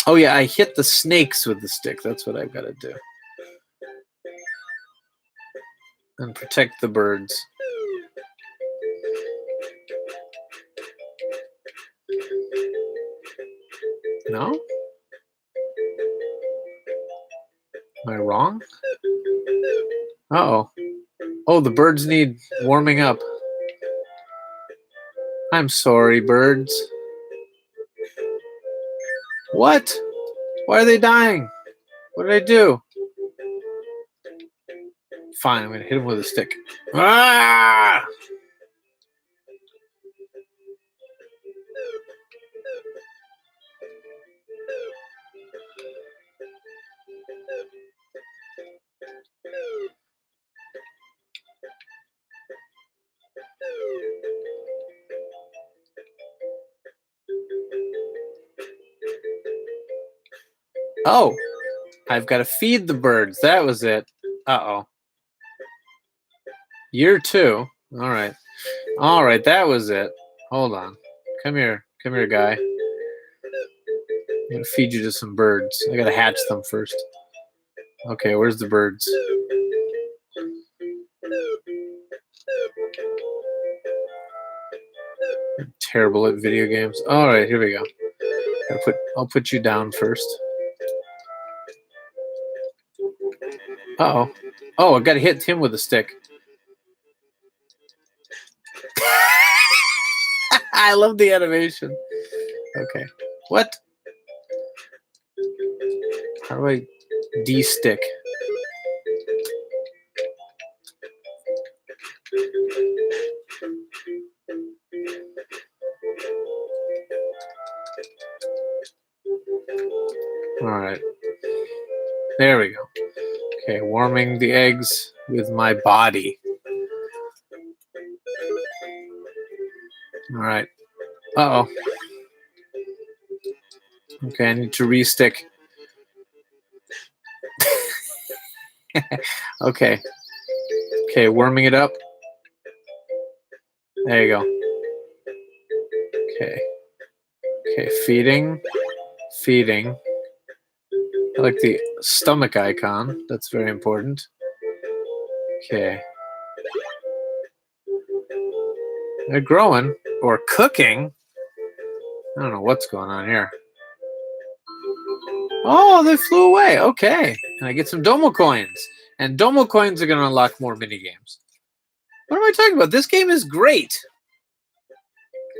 Oh yeah, I hit the snakes with the stick. That's what I've got to do. And protect the birds. No? Am I wrong? Uh-oh. Oh, the birds need warming up. I'm sorry, birds. What? Why are they dying? What did I do? Fine, I'm going to hit him with a stick. Ah! Oh, I've got to feed the birds. That was it. Uh-oh. Year 2. All right. All right, that was it. Hold on. Come here. Come here, guy. I'm going to feed you to some birds. I got to hatch them first. Okay, where's the birds? I'm terrible at video games. All right, here we go. I'll put you down first. Uh-oh. Oh, I got to hit him with a stick. I love the animation. Okay. What? How do I de-stick? All right. There we go. Okay, warming the eggs with my body. All right. Uh-oh. Okay, I need to re-stick. Okay. Okay, warming it up. There you go. Okay. Okay, feeding. Feeding. I like the stomach icon. That's very important. Okay. They're growing or cooking. I don't know what's going on here. Oh, they flew away. Okay. And I get some Domo coins. And Domo coins are going to unlock more mini games. What am I talking about? This game is great.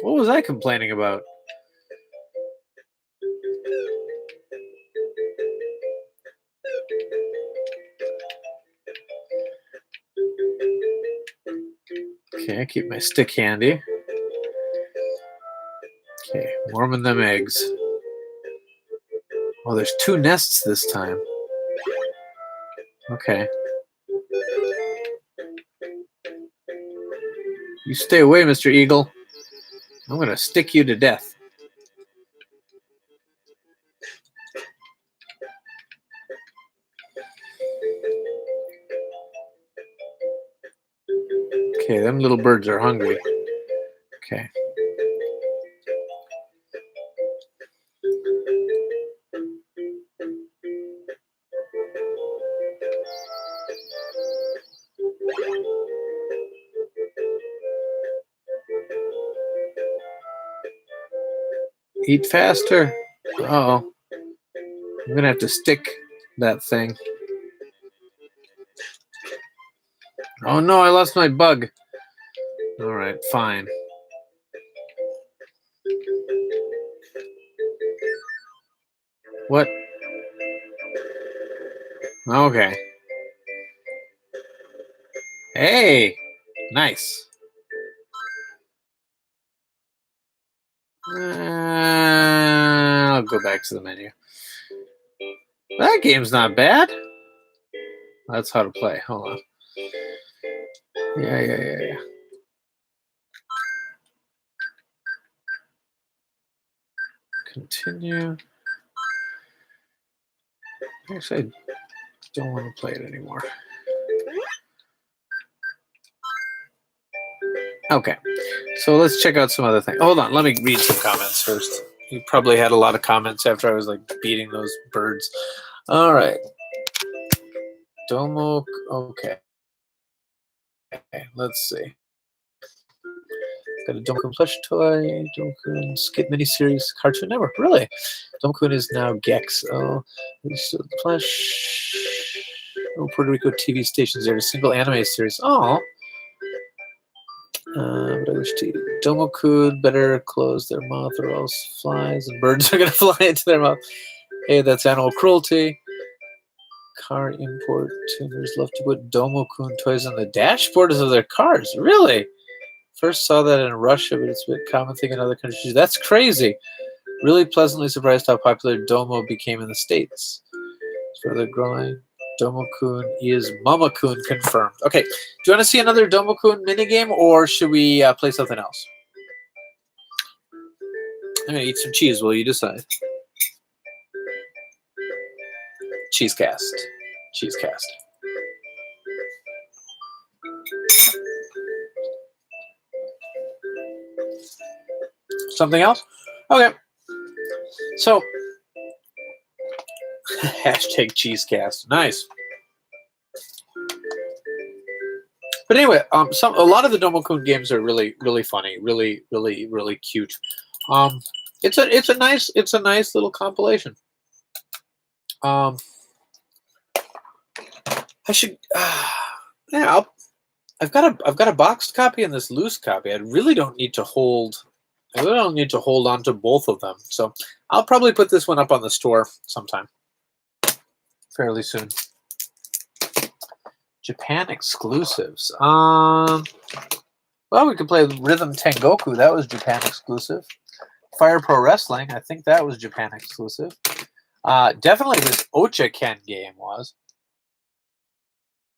What was I complaining about? Okay, I keep my stick handy. Okay, warming them eggs. Oh, there's 2 nests this time. Okay. You stay away, Mr. Eagle. I'm going to stick you to death. Okay, them little birds are hungry. Okay. Eat faster. Uh-oh. I'm going to have to stick that thing. Oh, no, I lost my bug. All right, fine. What? Okay. Hey, nice. I'll go back to the menu. That game's not bad. That's how to play. Hold on. Yeah. Continue. Actually, I don't want to play it anymore. Okay, so let's check out some other things. Hold on, let me read some comments first. You probably had a lot of comments after I was like beating those birds. All right. Domo, okay. Let's see. Got a Domo plush toy, Domo Skit miniseries, Cartoon Network. Really? Domo is now Gex. Oh, the plush. Oh, Puerto Rico TV stations. There's a single anime series. Oh. But I wish to. Domo-kun better close their mouth or else flies and birds are going to fly into their mouth. Hey, that's animal cruelty. Car import tuners love to put Domo-kun toys on the dashboards of their cars. Really? First saw that in Russia, but it's a bit common thing in other countries. That's crazy. Really pleasantly surprised how popular Domo became in the States. Further growing. Domo-kun is Mama-kun confirmed. Okay, do you want to see another Domo-kun minigame, or should we play something else? I'm going to eat some cheese while you decide. Cheesecast. Cheesecast. Something else? Okay. So, hashtag Cheesecast. Nice. But anyway, a lot of the Domo-kun games are really, really funny, really, really, really cute. It's a nice little compilation. I should, yeah. I've got a boxed copy and this loose copy. I really don't need to hold. I really don't need to hold on to both of them. So I'll probably put this one up on the store sometime, fairly soon. Japan exclusives. Well, we could play Rhythm Tengoku. That was Japan exclusive. Fire Pro Wrestling. I think that was Japan exclusive. Definitely this Ocha Ken game was.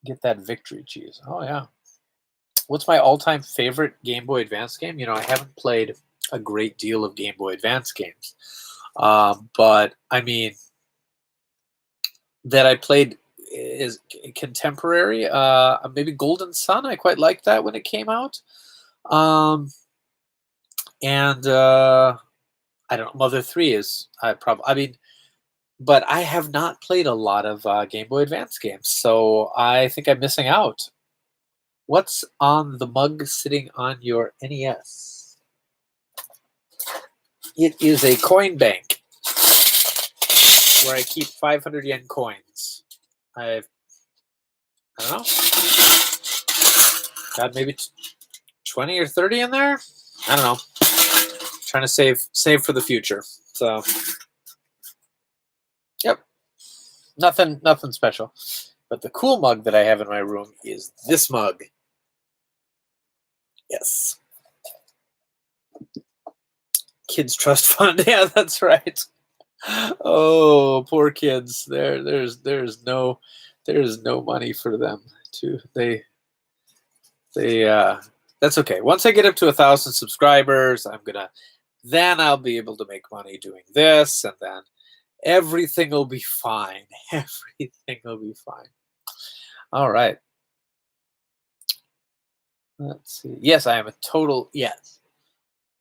Get that victory cheese. Oh, yeah. What's my all-time favorite Game Boy Advance game? You know, I haven't played a great deal of Game Boy Advance games. But, I mean, that I played is contemporary. Maybe Golden Sun. I quite liked that when it came out. I don't know. Mother 3 is I mean, but I have not played a lot of Game Boy Advance games, so I think I'm missing out. What's on the mug sitting on your NES? It is a coin bank where I keep 500 yen coins. I don't know. Got maybe 20 or 30 in there. I don't know. Trying to save for the future. So, yep, nothing special. But the cool mug that I have in my room is this mug. Yes. Kids Trust Fund. Yeah, that's right. Oh, poor kids. There's no money for them to they that's okay. Once I get up to 1,000 subscribers, then I'll be able to make money doing this, and then everything will be fine. Everything will be fine. All right. Let's see. Yes, I am a total yes.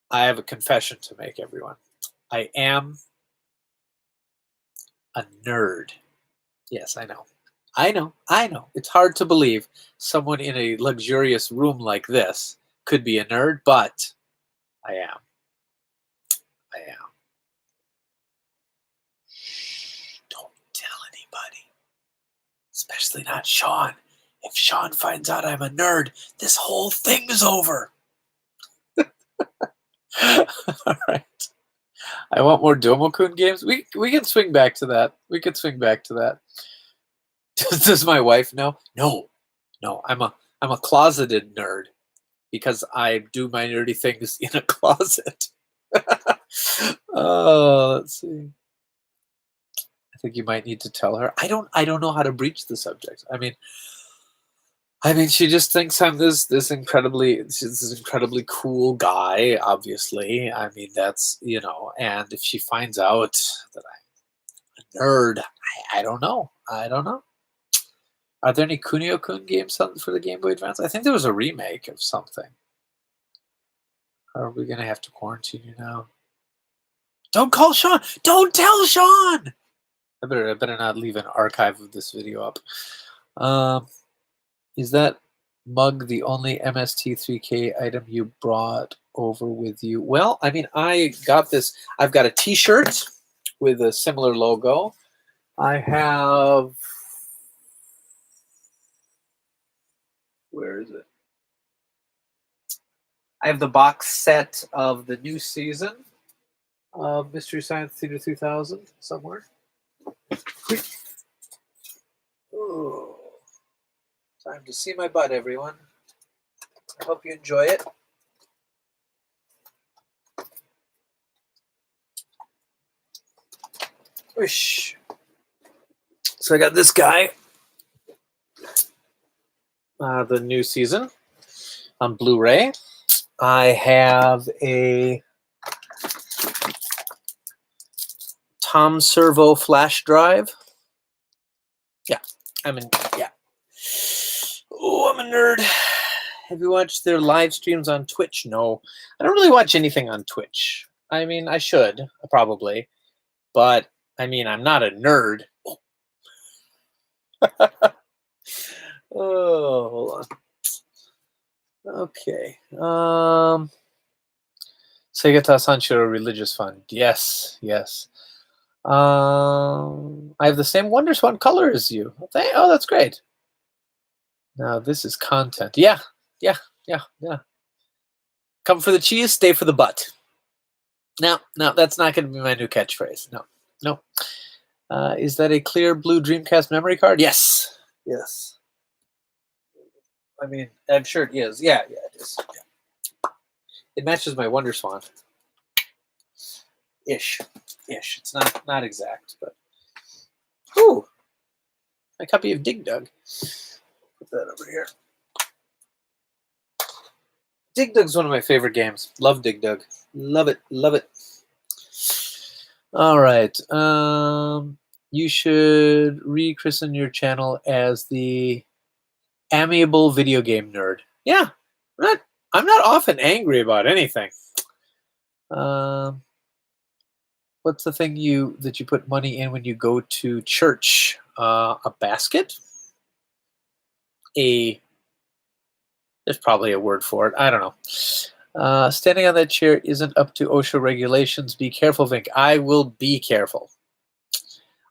I have a confession to make, everyone. I am a nerd. Yes, I know. I know. It's hard to believe someone in a luxurious room like this could be a nerd, but I am. I am. Shh, don't tell anybody. Especially not Sean. If Sean finds out I'm a nerd, this whole thing is over. All right. I want more Domokun games. We can swing back to that. We could swing back to that. Does my wife know? No. I'm a closeted nerd because I do my nerdy things in a closet. Oh, let's see. I think you might need to tell her. I don't know how to breach the subject. I mean, she just thinks I'm this incredibly cool guy. Obviously, I mean that's and if she finds out that I'm a nerd, I don't know. Are there any Kunio-kun games for the Game Boy Advance? I think there was a remake of something. Are we gonna have to quarantine you now? Don't call Sean. Don't tell Sean. I better not leave an archive of this video up. Is that mug the only MST3K item you brought over with you? Well, I mean, I got this. I've got a T-shirt with a similar logo. I have. Where is it? I have the box set of the new season of Mystery Science Theater 3000 somewhere. Ooh. Time to see my butt, everyone. I hope you enjoy it. Whoosh. So I got this guy, the new season on Blu-ray. I have a Tom Servo flash drive. Yeah, yeah. Oh, I'm a nerd. Have you watched their live streams on Twitch? No, I don't really watch anything on Twitch. I mean, I should, probably. But, I mean, I'm not a nerd. Oh, hold on. Okay. Segata Sanshiro Religious Fund. Yes. I have the same WonderSwan color as you. Oh, that's great. Now this is content. Yeah. Come for the cheese, stay for the butt. No, that's not going to be my new catchphrase. No. Is that a clear blue Dreamcast memory card? Yes. I mean, I'm sure it is. Yeah, it is. Yeah. It matches my WonderSwan. Ish. It's not exact, but. Ooh. My copy of Dig Dug. Put that over here. Dig Dug's one of my favorite games. Love Dig Dug. Love it. All right. You should rechristen your channel as the Amiable Video Game Nerd. Yeah. I'm not often angry about anything. What's the thing that you put money in when you go to church? A basket? There's probably a word for it. I don't know. Standing on that chair isn't up to OSHA regulations. Be careful, Vinnk. I will be careful.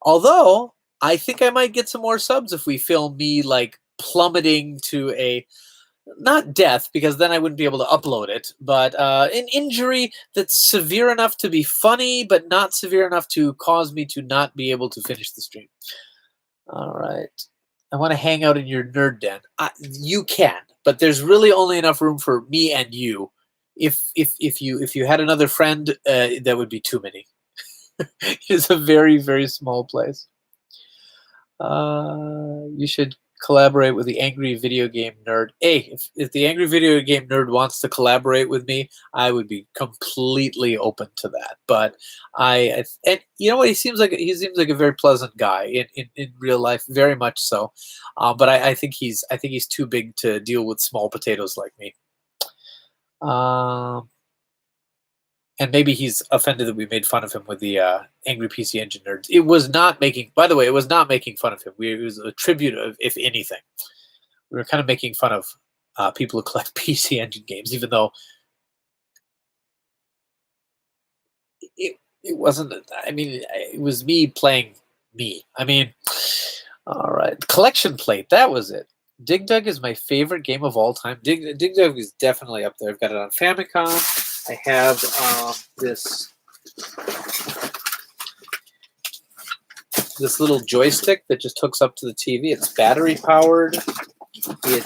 Although, I think I might get some more subs if we film me like plummeting to a not death, because then I wouldn't be able to upload it, but an injury that's severe enough to be funny, but not severe enough to cause me to not be able to finish the stream. All right. I want to hang out in your nerd den. You can, but there's really only enough room for me and you. If you had another friend, that would be too many. It's a very, very small place. You should collaborate with the angry video game nerd. Hey, if the angry video game nerd wants to collaborate with me, I would be completely open to that. But and you know what, he seems like a very pleasant guy in real life, very much so. But I think he's too big to deal with small potatoes like me. And maybe he's offended that we made fun of him with the angry PC Engine nerds. It was not making, by the way, it was not making fun of him. It was a tribute of, if anything. We were kind of making fun of people who collect PC Engine games, even though it wasn't, I mean, it was me playing me. I mean, all right. Collection Plate, that was it. Dig Dug is my favorite game of all time. Dig Dug is definitely up there. I've got it on Famicom. I have this little joystick that just hooks up to the TV. It's battery powered. It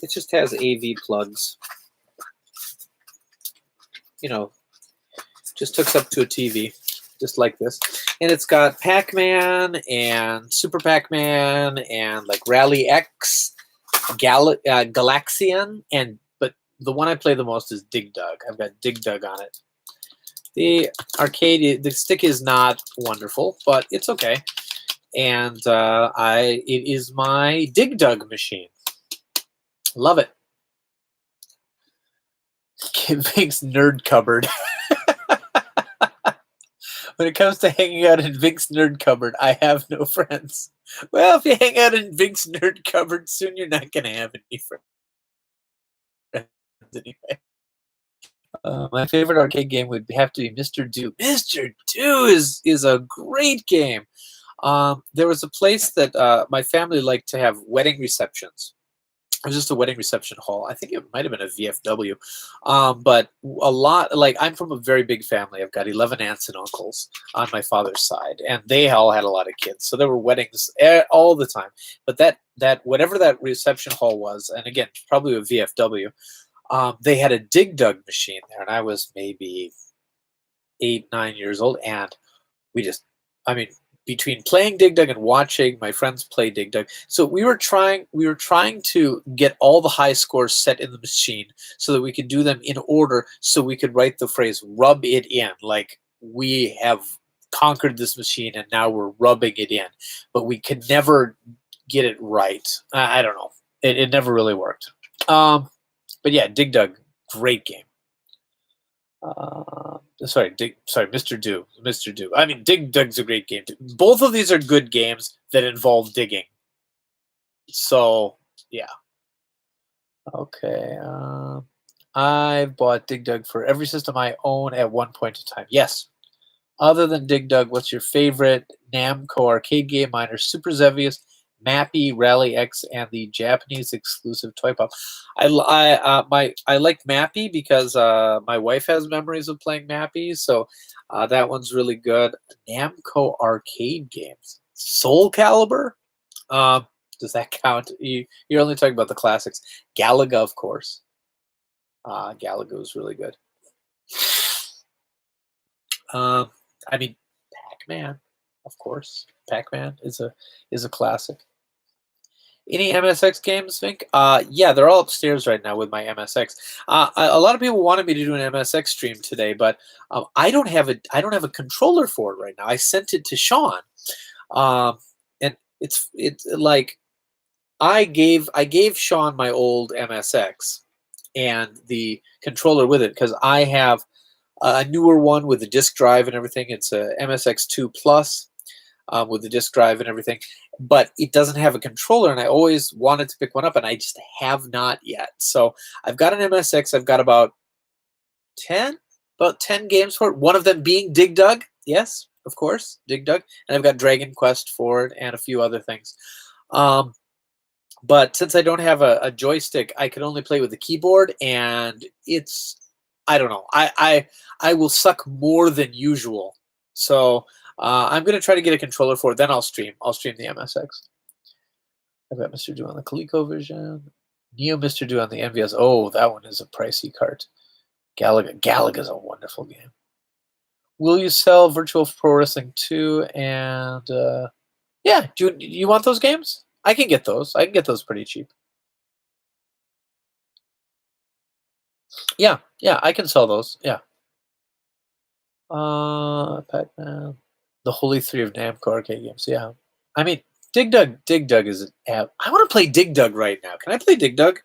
just has AV plugs. You know, just hooks up to a TV, just like this. And it's got Pac-Man and Super Pac-Man and like Rally X, Galaxian, but the one I play the most is Dig Dug. I've got Dig Dug on it. The arcade, the stick is not wonderful, but it's okay. And it is my Dig Dug machine. Love it. Vink's nerd cupboard. When it comes to hanging out in Vink's nerd cupboard, I have no friends. Well, if you hang out in Vink's nerd cupboard, soon you're not going to have any friends anyway. My favorite arcade game would have to be Mr. Do. Mr. Do is a great game. There was a place that my family liked to have wedding receptions. It was just a wedding reception hall. I think it might have been a VFW. But a lot, like, I'm from a very big family. I've got 11 aunts and uncles on my father's side, and they all had a lot of kids. So there were weddings all the time. But that whatever that reception hall was, and again, probably a VFW, they had a Dig Dug machine there, and I was maybe 8, 9 years old, and between playing Dig Dug and watching my friends play Dig Dug, so we were trying to get all the high scores set in the machine so that we could do them in order, so we could write the phrase "rub it in," like we have conquered this machine and now we're rubbing it in, but we could never get it right. I don't know. It never really worked. But yeah, Dig Dug, great game. Mr. Do. Mr. Do. I mean, Dig Dug's a great game too. Both of these are good games that involve digging. So, yeah. Okay. I've bought Dig Dug for every system I own at one point in time. Yes. Other than Dig Dug, what's your favorite Namco arcade game? Mine are Super Zevious, Mappy, Rally X, and the Japanese exclusive Toy Pop. I like Mappy because my wife has memories of playing Mappy, so that one's really good. Namco arcade games. Soul Calibur? Does that count? You're only talking about the classics. Galaga, of course. Galaga is really good. I mean, Pac-Man, of course. Pac-Man is a classic. Any MSX games, Vinnk? Yeah, they're all upstairs right now with my MSX. A lot of people wanted me to do an MSX stream today, but I don't have a controller for it right now. I sent it to Sean, and it's like I gave Sean my old MSX and the controller with it because I have a newer one with a disk drive and everything. It's a MSX2 Plus with the disk drive and everything, but it doesn't have a controller, and I always wanted to pick one up, and I just have not yet. So I've got an MSX. I've got about 10 games for it. One of them being Dig Dug. Yes, of course, Dig Dug. And I've got Dragon Quest for it and a few other things. But since I don't have a joystick, I can only play with the keyboard, and it's, I don't know. I will suck more than usual. So I'm going to try to get a controller for it. Then I'll stream. I'll stream the MSX. I've got Mr. Do on the ColecoVision. Neo Mr. Do on the MVS. Oh, that one is a pricey cart. Galaga is a wonderful game. Will you sell Virtual Pro Wrestling 2? And yeah, do you want those games? I can get those. I can get those pretty cheap. Yeah, I can sell those. Yeah. Pac-Man, the Holy Three of Namco arcade games. Yeah, I mean, Dig Dug is an app. I want to play Dig Dug right now. Can I play Dig Dug?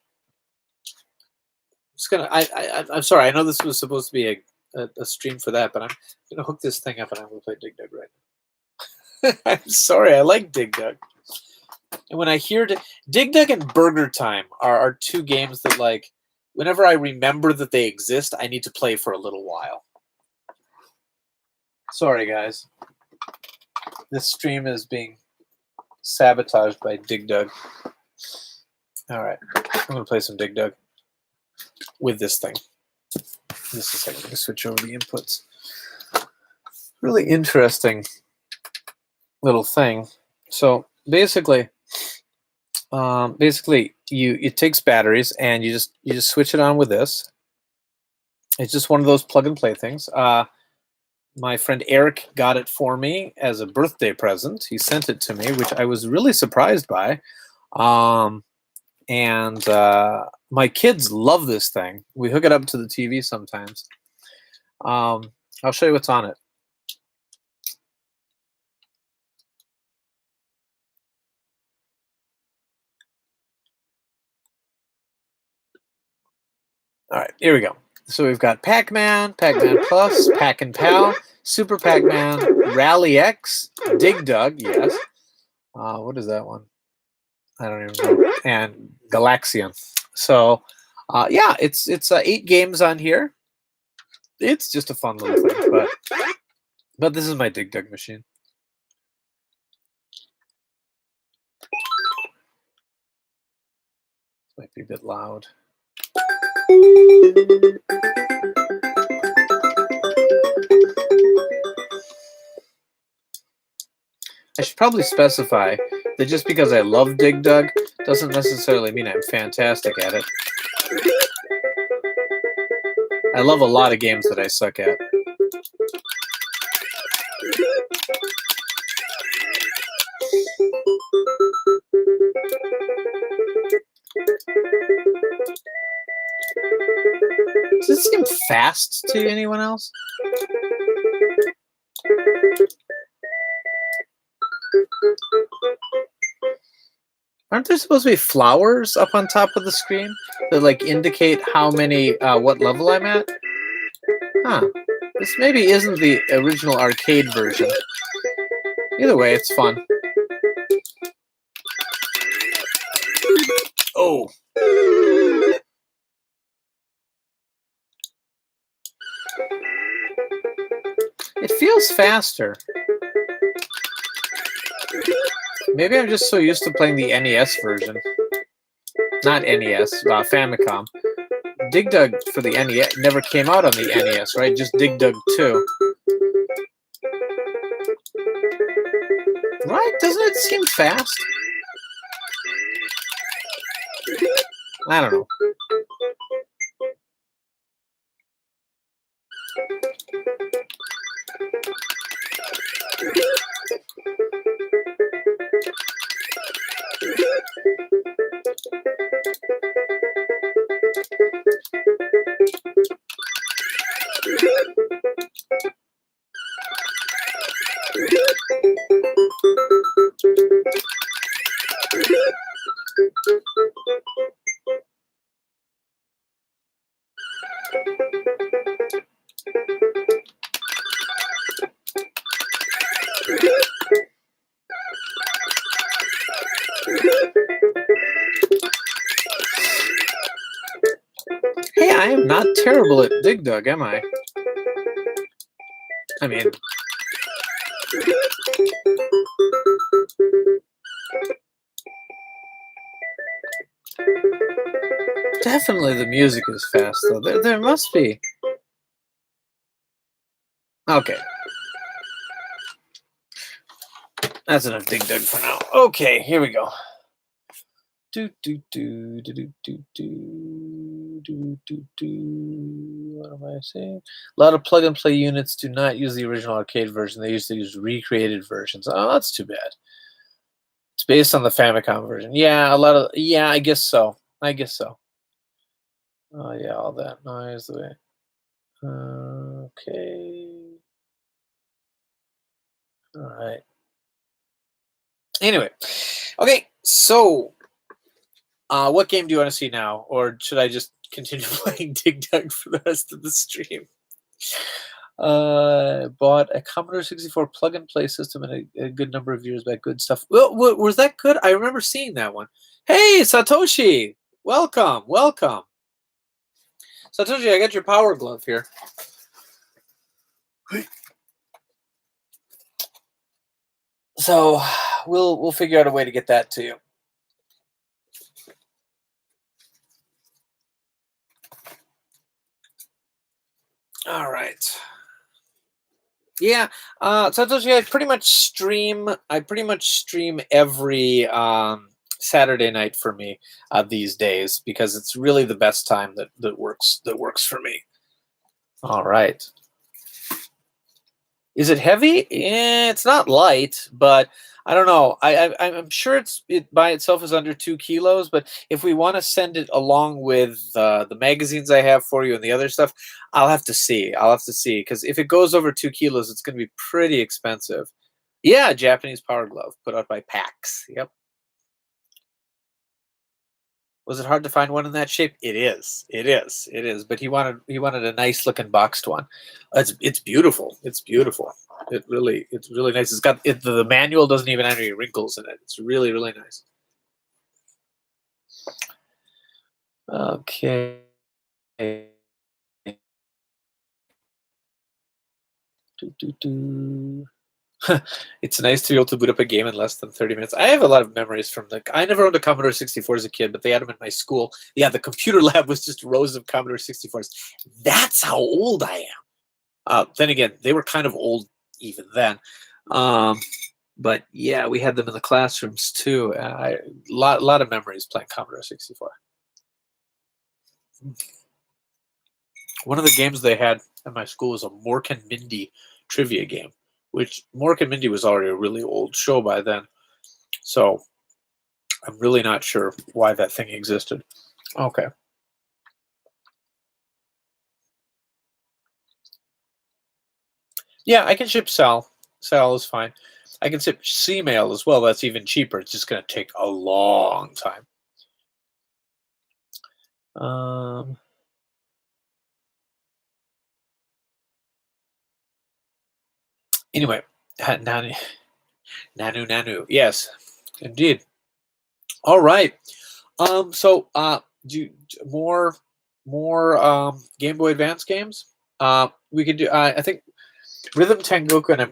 I'm sorry. I know this was supposed to be a stream for that, but I'm gonna hook this thing up and I'm gonna play Dig Dug right now. I'm sorry. I like Dig Dug. And when I hear Dig Dug and Burger Time are two games that, like, whenever I remember that they exist, I need to play for a little while. Sorry, guys. This stream is being sabotaged by Dig Dug. All right. I'm going to play some Dig Dug with this thing. Just a second. Let me switch over the inputs. Really interesting little thing. So basically, it takes batteries, and you just switch it on with this. It's just one of those plug and play things. My friend Eric got it for me as a birthday present. He sent it to me, which I was really surprised by. And my kids love this thing. We hook it up to the TV sometimes. I'll show you what's on it. All right, here we go. So we've got Pac-Man, Pac-Man Plus, Pac and Pal, Super Pac-Man, Rally X, Dig Dug, yes. What is that one? I don't even know. And Galaxian. So, yeah, it's 8 games on here. It's just a fun little thing, but this is my Dig Dug machine. Might be a bit loud. I should probably specify that just because I love Dig Dug doesn't necessarily mean I'm fantastic at it. I love a lot of games that I suck at. Does this seem fast to anyone else? Aren't there supposed to be flowers up on top of the screen that, like, indicate how many, what level I'm at? Huh. This maybe isn't the original arcade version. Either way, it's fun. Oh. It feels faster. Maybe I'm just so used to playing the NES version. Not NES, Famicom. Dig Dug for the NES never came out on the NES, right? Just Dig Dug 2. Right? Doesn't it seem fast? I don't know. I am not terrible at Dig Dug, am I? I mean, definitely the music is fast, though. There must be. Okay. That's enough Dig Dug for now. Okay, here we go. Do do do do do do do do do do. What am I saying? A lot of plug and play units do not use the original arcade version. They used to use recreated versions. Oh, that's too bad. It's based on the Famicom version. Yeah, a lot of. Yeah, I guess so. I guess so. Oh yeah, all that noise. The way. Okay. All right. Anyway, okay. So, what game do you want to see now, or should I just continue playing Dig Dug for the rest of the stream? Bought a Commodore 64 plug and play system in a good number of years back. Good stuff. Well, was that good? I remember seeing that one. Hey, Satoshi, welcome, welcome. Satoshi, I got your power glove here. So we'll figure out a way to get that to you. All right. Yeah, Satoshi, I pretty much stream. I pretty much stream every Saturday night for me these days because it's really the best time that works for me. All right. Is it heavy? It's not light, but I don't know. I'm sure it by itself is under 2 kilos. But if we want to send it along with the magazines I have for you and the other stuff, I'll have to see. I'll have to see because if it goes over 2 kilos, it's going to be pretty expensive. Yeah, Japanese power glove put out by PAX. Yep. Was it hard to find one in that shape? It is. It is. It is. But he wanted a nice looking boxed one. It's beautiful. It's beautiful. It's really nice. It's got the manual doesn't even have any wrinkles in it. It's really nice. Okay. It's nice to be able to boot up a game in less than 30 minutes. I have a lot of memories from I never owned a Commodore 64 as a kid, but they had them in my school. Yeah, the computer lab was just rows of Commodore 64s. That's how old I am. Then again, they were kind of old even then. But yeah, we had them in the classrooms too. A lot of memories playing Commodore 64. One of the games they had at my school was a Mork and Mindy trivia game, which Mork and Mindy was already a really old show by then. So I'm really not sure why that thing existed. Okay. Yeah, I can ship Sal. Sal is fine. I can ship C-mail as well. That's even cheaper. It's just going to take a long time. Anyway, Nanu. Yes, indeed. All right. So, do more Game Boy Advance games? We could do. I think Rhythm Tengoku, and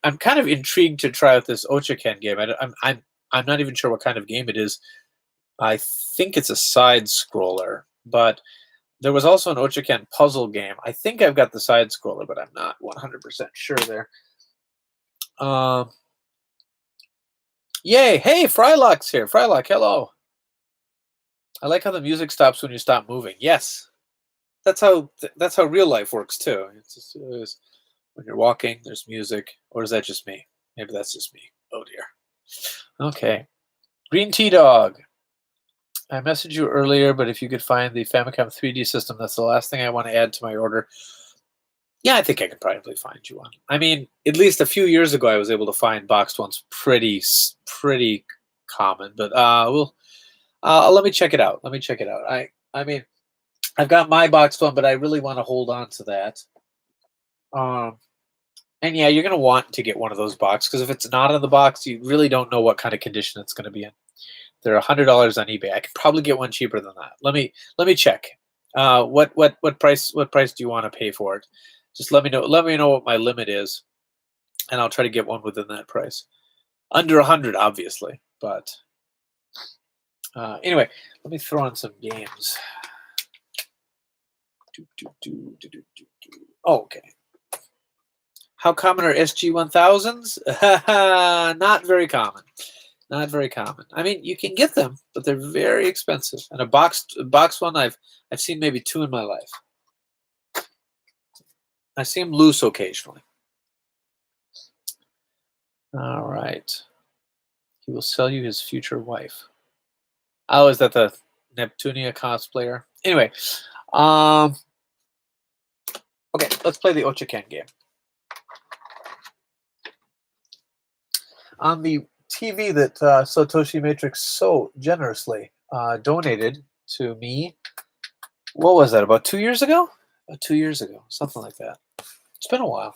I'm kind of intrigued to try out this Ochaken game. I'm not even sure what kind of game it is. I think it's a side scroller, but there was also an Ochaken puzzle game. I think I've got the side scroller, but I'm not 100% sure there. Yay! Hey, Frylock's here. Frylock, hello. I like how the music stops when you stop moving. Yes, that's how real life works too. It's when you're walking, there's music, or is that just me? Maybe that's just me. Oh dear. Okay, Green Tea Dog. I messaged you earlier, but if you could find the Famicom 3D system, that's the last thing I want to add to my order. Yeah, I think I could probably find you one. I mean, at least a few years ago, I was able to find boxed ones pretty common. But let me check it out. I mean, I've got my boxed one, but I really want to hold on to that. And yeah, you're gonna want to get one of those boxes because if it's not in the box, you really don't know what kind of condition it's going to be in. They're $100 on eBay. I could probably get one cheaper than that. Let me check. What price do you want to pay for it? Just let me know. Let me know what my limit is, and I'll try to get one within that price. Under 100, obviously, but anyway, let me throw on some games. Oh, okay. How common are SG-1000s? Not very common. Not very common. I mean, you can get them, but they're very expensive. And a box one, I've seen maybe 2 in my life. I see them loose occasionally. All right. He will sell you his future wife. Oh, is that the Neptunia cosplayer? Anyway, okay, let's play the Ochaken game. On the TV that Satoshi Matrix so generously donated to me, what was that, about 2 years ago? 2 years ago, something like that. It's been a while.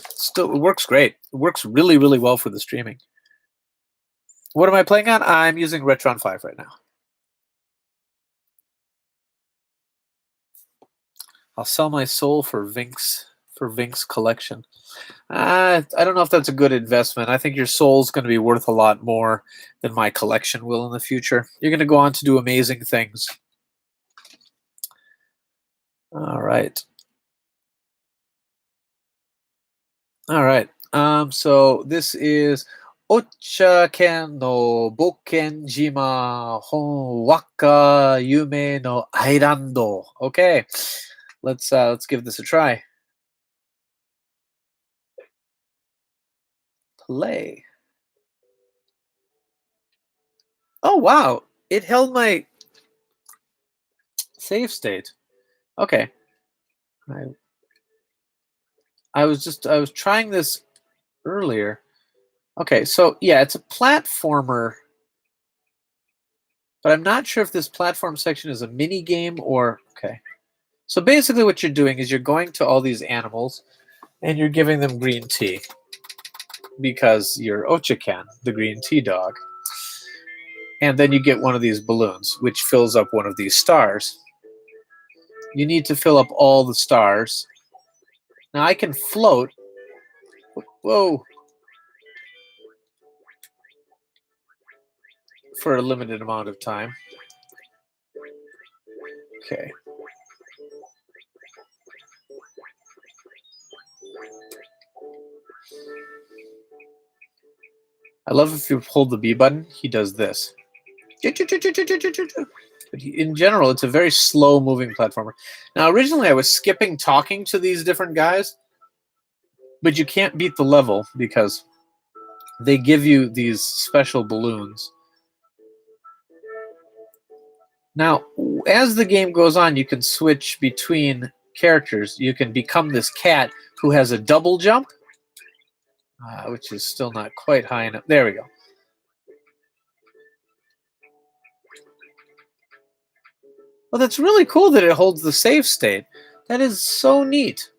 Still, it works great. It works really, really well for the streaming. What am I playing on? I'm using Retron 5 right now. I'll sell my soul for Vink's collection. I don't know if that's a good investment. I think your soul's going to be worth a lot more than my collection will in the future. You're going to go on to do amazing things. All right. All right. So this is Ochaken no Bokenjima Hon Waka Yume no Airando. Okay. Let's give this a try. Play. Oh wow. It held my save state. Okay. I was trying this earlier. Okay, so yeah, it's a platformer, but I'm not sure if this platform section is a mini game or okay. So basically what you're doing is you're going to all these animals and you're giving them green tea because you're Ochaken, the green tea dog. And then you get one of these balloons, which fills up one of these stars. You need to fill up all the stars. Now I can float. Whoa. For a limited amount of time. Okay. I love if you hold the B button, he does this. But in general, it's a very slow moving platformer. Now, originally I was skipping talking to these different guys, but you can't beat the level because they give you these special balloons. Now, as the game goes on, you can switch between characters. You can become this cat who has a double jump, which is still not quite high enough. There we go. Well, that's really cool that it holds the save state. That is so neat.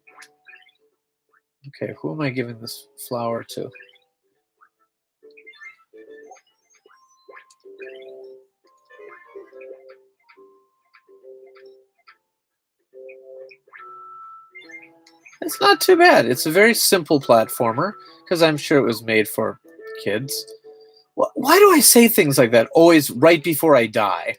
Okay, who am I giving this flower to? It's not too bad. It's a very simple platformer because I'm sure it was made for kids. Why do I say things like that always right before I die?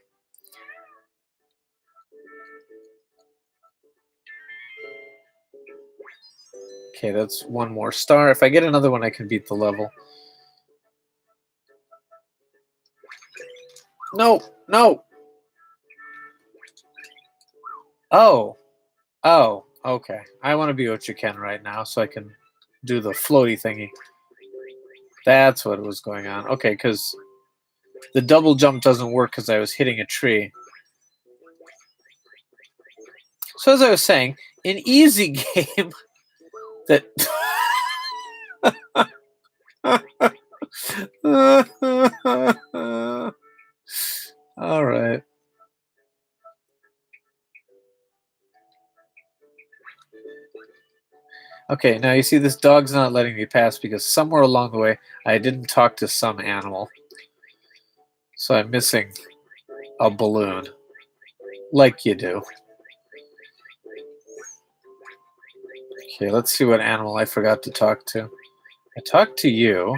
Okay, that's one more star. If I get another one, I can beat the level. No, no. Oh, okay. I want to be Ochaken right now so I can do the floaty thingy. That's what was going on. Okay, because the double jump doesn't work because I was hitting a tree. So as I was saying, an easy game that... All right. Okay, now you see this dog's not letting me pass because somewhere along the way I didn't talk to some animal. So I'm missing a balloon. Like you do. Okay, let's see what animal I forgot to talk to. I talked to you.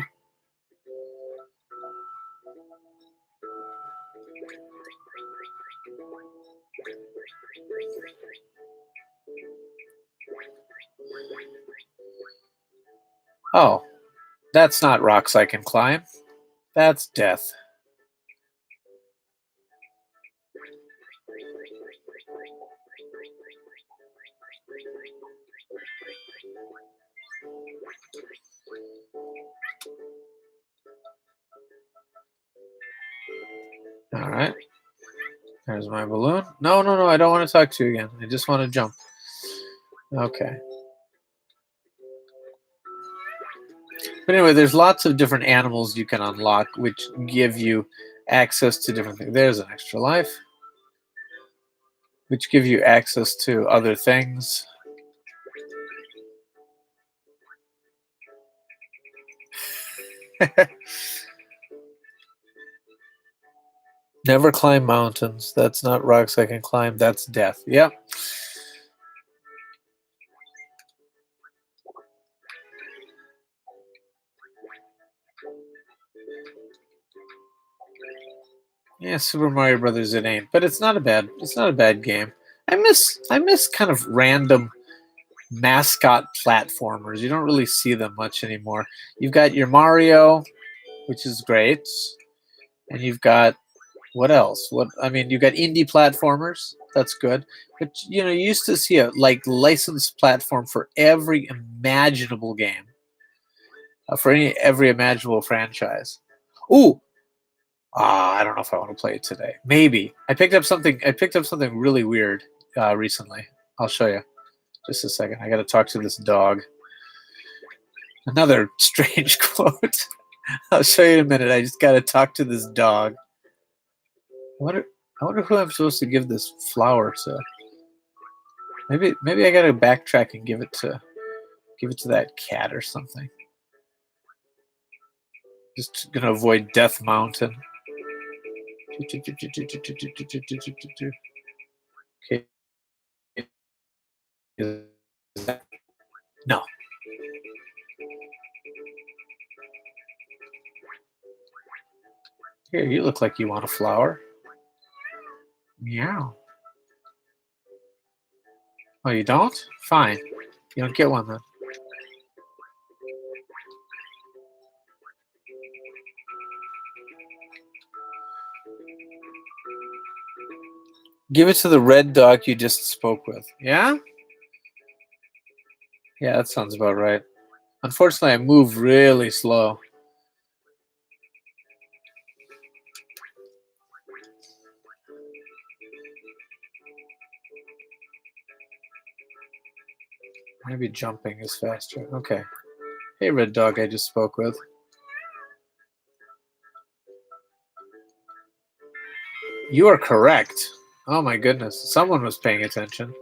Oh, that's not rocks I can climb. That's death. All right. There's my balloon. No, no, no. I don't want to talk to you again. I just want to jump. Okay. But anyway, there's lots of different animals you can unlock, which give you access to different things. There's an extra life, which give you access to other things. Never climb mountains. That's not rocks I can climb. That's death. Yep. Yeah, Super Mario Brothers it ain't, but it's not a bad game. I miss kind of random mascot platformers. You don't really see them much anymore. You've got your Mario, which is great, and you've got what else? You've got indie platformers. That's good, but you used to see a licensed platform for every imaginable game, for every imaginable franchise. Ooh, I don't know if I want to play it today. Maybe I picked up something. I picked up something really weird recently. I'll show you. Just a second. I got to talk to this dog. Another strange quote. I'll show you in a minute. I just got to talk to this dog. I wonder who I'm supposed to give this flower to. Maybe I got to backtrack and give it to that cat or something. Just gonna avoid Death Mountain. Okay. No. Here, you look like you want a flower. Meow. Oh, you don't? Fine. You don't get one then. Give it to the red dog you just spoke with. Yeah? Yeah, that sounds about right. Unfortunately, I move really slow. Maybe jumping is faster. Okay. Hey, red dog I just spoke with. You are correct. Oh my goodness. Someone was paying attention.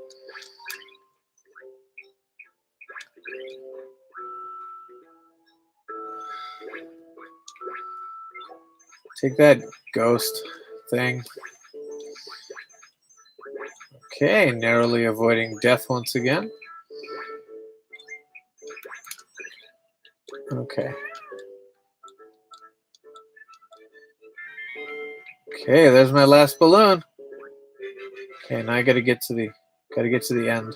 Take that ghost thing. Okay, narrowly avoiding death once again. Okay. Okay, there's my last balloon. Okay, now I gotta get to the end.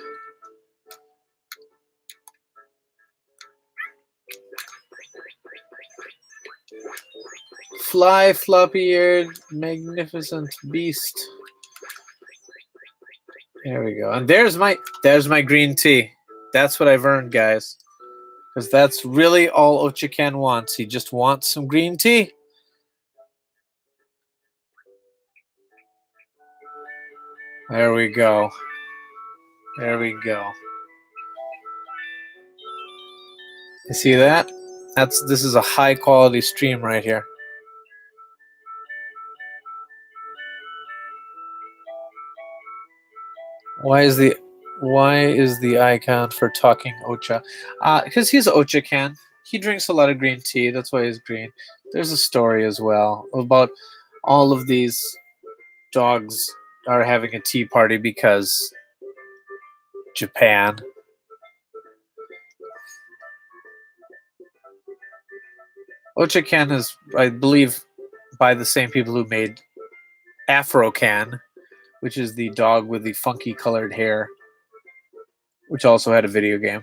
Fly, floppy-eared, magnificent beast. There we go. And there's my green tea. That's what I've earned, guys. Because that's really all Ochakan wants. He just wants some green tea. There we go. There we go. You see that? This is a high quality stream right here. Why is the icon for talking Ocha? Because he's Ochakan. He drinks a lot of green tea. That's why he's green. There's a story as well about all of these dogs are having a tea party because Japan. Ochacan is, I believe, by the same people who made Afro-Can, which is the dog with the funky colored hair, which also had a video game.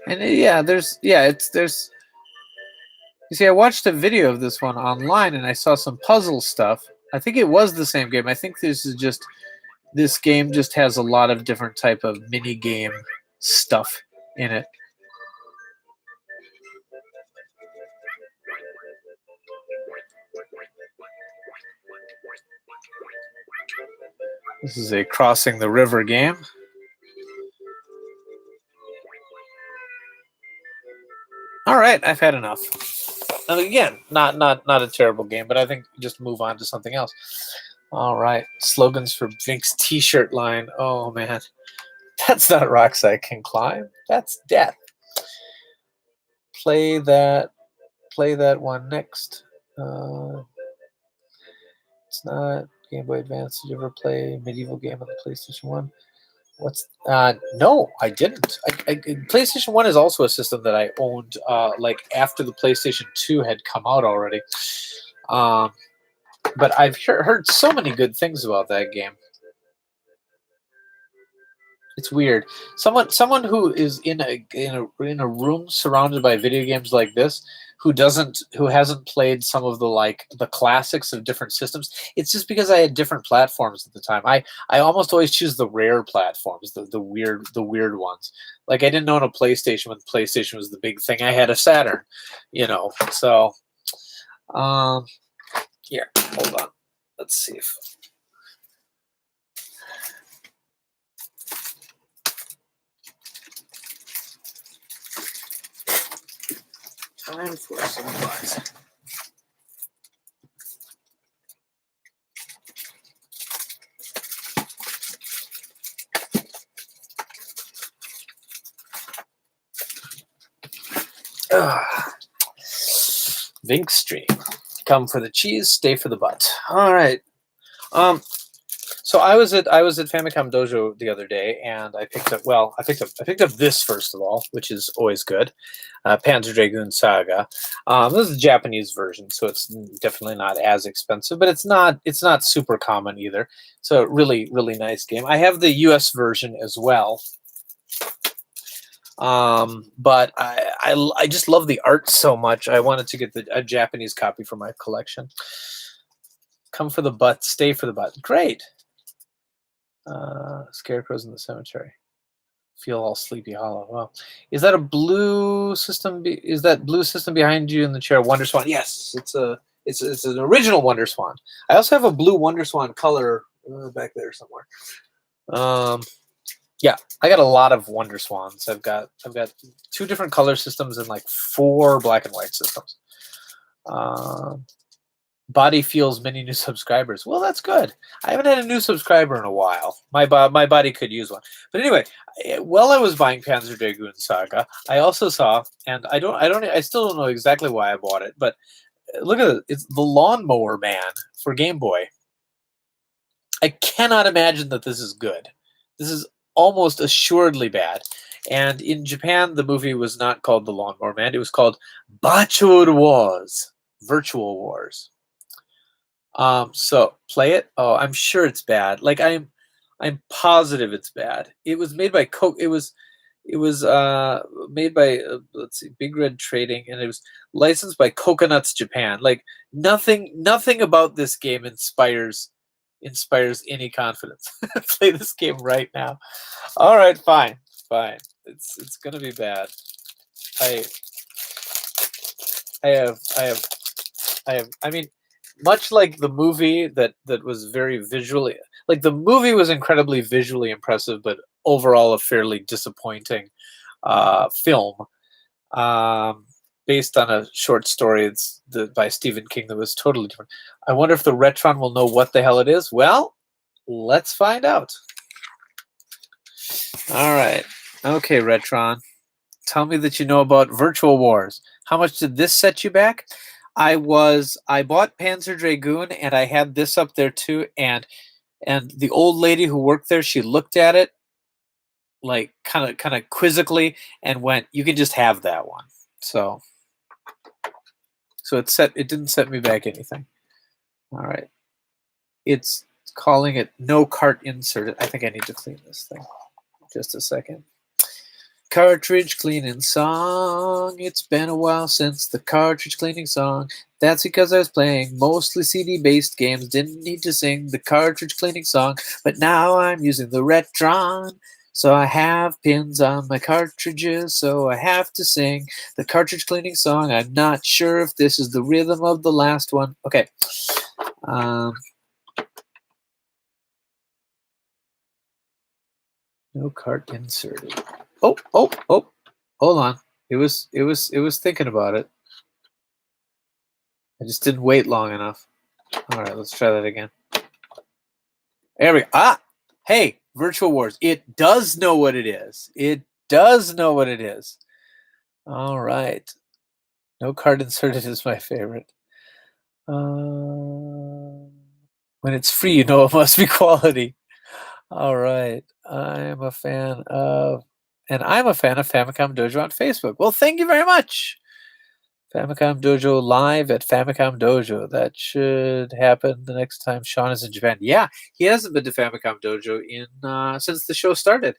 And there's you see, I watched a video of this one online and I saw some puzzle stuff. I think it was the same game. I think this game just has a lot of different type of mini game stuff in it. This is a crossing the river game. All right, I've had enough. And again, not a terrible game, but I think just move on to something else. All right, slogans for Vink's T-shirt line. Oh man, that's not rocks I can climb. That's death. Play that one next. It's not Game Boy Advance. Did you ever play medieval game on the PlayStation 1? No, I didn't. PlayStation 1 is also a system that I owned like after the PlayStation 2 had come out already. But I've heard so many good things about that game. It's weird. Someone who is in a room surrounded by video games like this, who hasn't played some of the classics of different systems. It's just because I had different platforms at the time. I almost always choose the rare platforms, the weird ones. Like I didn't own a PlayStation when PlayStation was the big thing. I had a Saturn, So, here, hold on. Let's see if. Time for some butt. Vinnk stream. Come for the cheese, stay for the butt. All right. So I was at Famicom Dojo the other day, and I picked up this first of all, which is always good. Panzer Dragoon Saga. This is the Japanese version, so it's definitely not as expensive, but it's not super common either. So really nice game. I have the US version as well. But I just love the art so much. I wanted to get a Japanese copy for my collection. Come for the butt, stay for the butt. Great. Scarecrows in the cemetery. Feel all sleepy hollow. Well, is that a blue system? Is that blue system behind you in the chair? Wonder Swan. Yes, it's an original Wonder Swan. I also have a blue Wonder Swan color back there somewhere. Yeah, I got a lot of Wonder Swans. I've got 2 different color systems and like 4 black and white systems. Body feels many new subscribers. Well, that's good. I haven't had a new subscriber in a while. My body could use one. But anyway, while I was buying Panzer Dragoon Saga, I also saw, and I still don't know exactly why I bought it, but look at it. It's the Lawnmower Man for Game Boy. I cannot imagine that this is good. This is almost assuredly bad. And in Japan, the movie was not called The Lawnmower Man. It was called Bachur Wars, Virtual Wars. So play it. Oh, I'm sure it's bad. Like I'm positive it's bad. It was made by It was made by let's see, Big Red Trading, and it was licensed by Coconuts Japan. Like nothing about this game inspires any confidence. Play this game right now. All right, fine. It's gonna be bad. I mean, much like the movie that was very visually, like the movie was incredibly visually impressive, but overall a fairly disappointing film, based on a short story by Stephen King that was totally different. I wonder if the Retron will know what the hell it is. Well, let's find out. All right. Okay, Retron. Tell me that you know about Virtual Wars. How much did this set you back? I bought Panzer Dragoon, and I had this up there too, and the old lady who worked there, she looked at it like kind of quizzically and went, "You can just have that one." So it didn't set me back anything. All right. It's calling it no cart inserted. I think I need to clean this thing. Just a second. Cartridge cleaning song. It's been a while since the cartridge cleaning song. That's because I was playing mostly CD-based games. Didn't need to sing the cartridge cleaning song. But now I'm using the Retron. So I have pins on my cartridges. So I have to sing the cartridge cleaning song. I'm not sure if this is the rhythm of the last one. Okay. No cart inserted. Oh, hold on. It was thinking about it. I just didn't wait long enough. All right, let's try that again. There we go. Ah, hey, Virtual Wars. It does know what it is. It does know what it is. All right. No cart inserted is my favorite. When it's free, you know it must be quality. All right. I'm a fan of Famicom Dojo on Facebook. Well, thank you very much. Famicom Dojo live at Famicom Dojo. That should happen the next time Sean is in Japan. Yeah, he hasn't been to Famicom Dojo since the show started.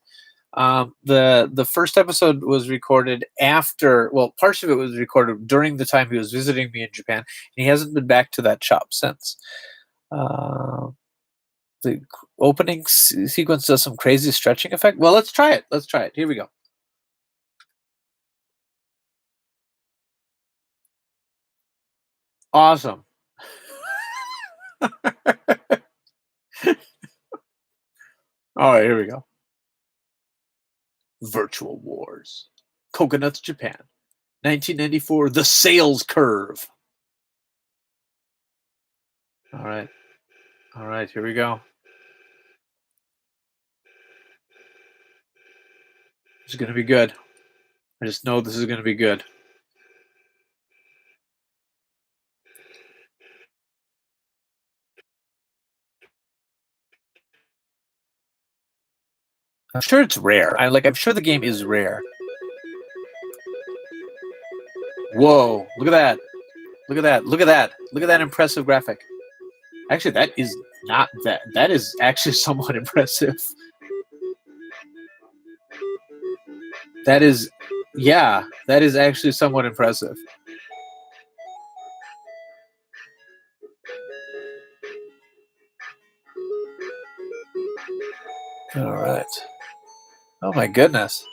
The first episode was recorded after. Well, parts of it was recorded during the time he was visiting me in Japan, and he hasn't been back to that shop since. The opening sequence does some crazy stretching effect. Well, let's try it. Here we go. Awesome. All right, here we go. Virtual Wars. Coconuts, Japan. 1994, The Sales Curve. All right, here we go. This is going to be good. I just know this is going to be good. I'm sure it's rare. I'm sure the game is rare. Whoa, look at that. Look at that. Look at that. Look at that impressive graphic. Actually, that is not that. That is actually somewhat impressive. That is, yeah, that is actually somewhat impressive. All right. Oh my goodness.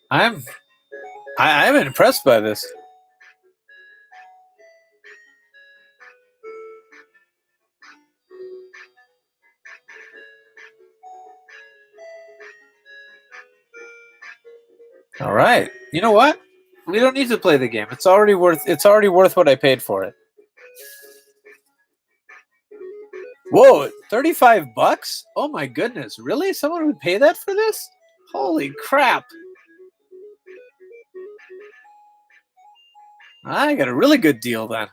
I'm impressed by this. All right. You know what? We don't need to play the game. It's already worth what I paid for it. Whoa, $35? Oh my goodness. Really? Someone would pay that for this? Holy crap. I got a really good deal then.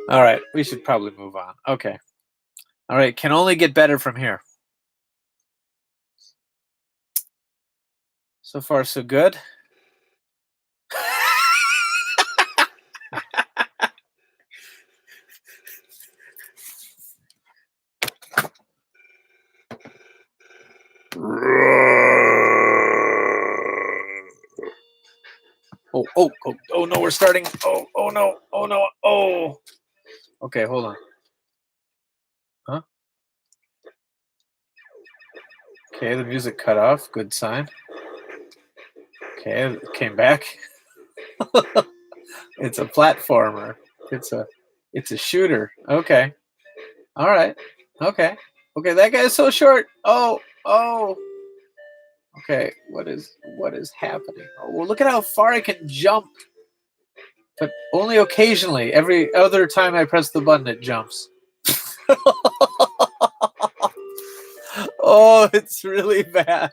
All right, we should probably move on. Okay. All right, can only get better from here. So far, so good. Oh no, we're starting. Oh no. Okay, hold on. Huh? Okay, the music cut off. Good sign. Okay, it came back. It's a platformer. It's a shooter. Okay. All right. Okay, that guy is so short. Oh. Okay, what is happening? Oh, well, look at how far I can jump. But only occasionally. Every other time I press the button, it jumps. Oh, it's really bad.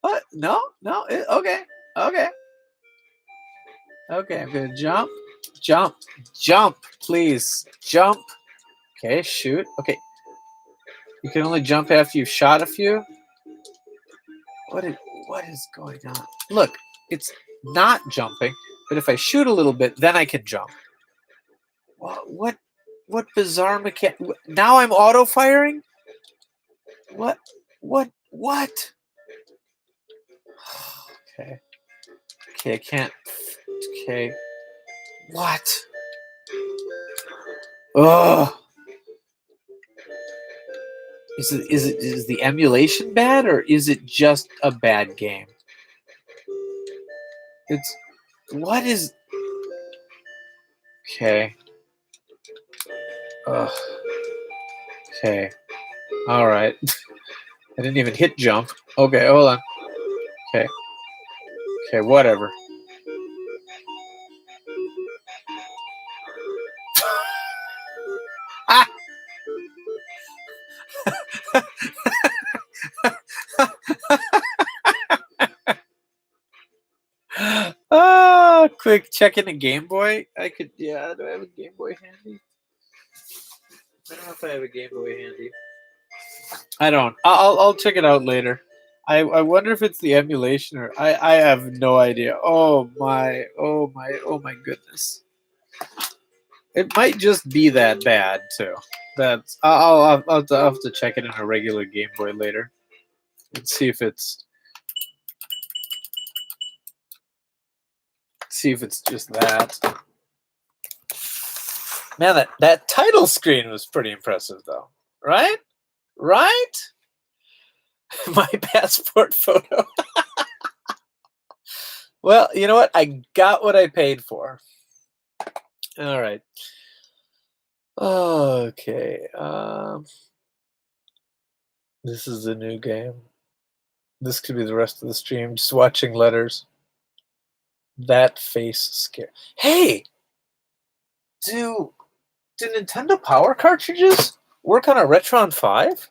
What? No, no. Okay, okay, okay. I'm gonna jump, jump, jump. Please jump. Okay, shoot. Okay, you can only jump after you've shot a few. What is what is going on? Look, it's not jumping, but if I shoot a little bit, then I can jump. What bizarre mechanic? Now I'm auto firing. What? What? Okay. Okay, I can't. Okay. What? Ugh. Is the emulation bad or is it just a bad game? It's what is okay. Ugh. Okay. All right. I didn't even hit jump. Okay, hold on. Okay. Okay, whatever. Ah! Quick check in a Game Boy. I could, yeah. Do I have a Game Boy handy? I don't know if I have a Game Boy handy. I don't. I'll check it out later. I wonder if it's the emulation or I have no idea. Oh my. Oh my. Oh my goodness. It might just be that bad too. That's I'll have to check it in a regular Game Boy later and see if it's just that. Man, that title screen was pretty impressive though. Right? Right? My passport photo. Well, you know what? I got what I paid for. All right. Okay. This is the new game. This could be the rest of the stream. Just watching letters. That face scare. Hey, do Nintendo Power cartridges work on a Retron 5?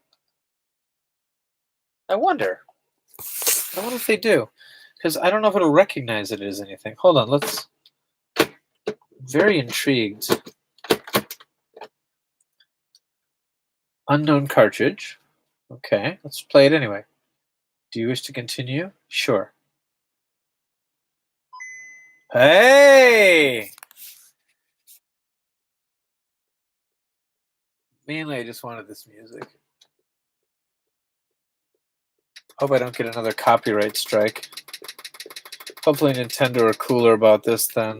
I wonder. I wonder if they do. Because I don't know if it'll recognize it as anything. Hold on, let's. Very intrigued. Unknown cartridge. Okay, let's play it anyway. Do you wish to continue? Sure. Hey! Mainly, I just wanted this music. Hope I don't get another copyright strike. Hopefully, Nintendo are cooler about this than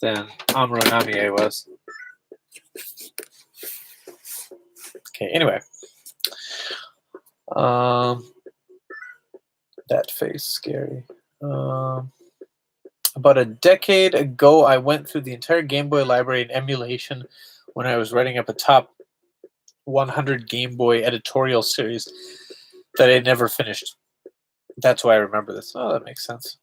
Amuro Namie was. Okay, anyway. That face, scary. About a decade ago, I went through the entire Game Boy library in emulation when I was writing up a top 100 Game Boy editorial series that I never finished. That's why I remember this. Oh, that makes sense.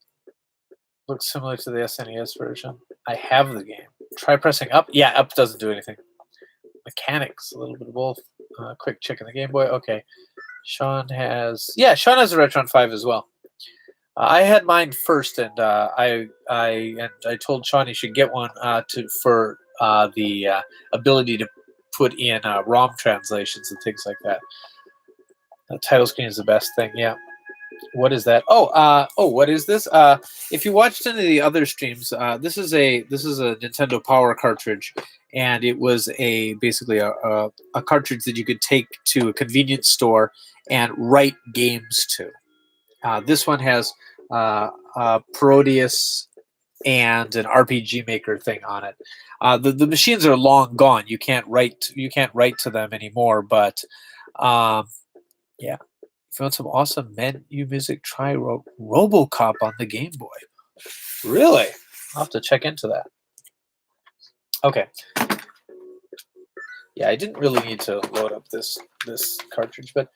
Looks similar to the SNES version. I have the game. Try pressing up. Yeah, up doesn't do anything. Mechanics, a little bit of both. Quick check in the Game Boy. Okay. Sean has a Retron 5 as well. I had mine first, and I told Sean he should get one for the ability to put in ROM translations and things like that. The title screen is the best thing. Yeah. What is that? What is this? If you watched any of the other streams, this is a Nintendo Power cartridge, and it was basically a cartridge that you could take to a convenience store and write games to. This one has Parodius and an RPG Maker thing on it. The machines are long gone. You can't write to them anymore. But yeah, if you want some awesome menu music, try RoboCop on the Game Boy. Really? I'll have to check into that. Okay. Yeah, I didn't really need to load up this cartridge, but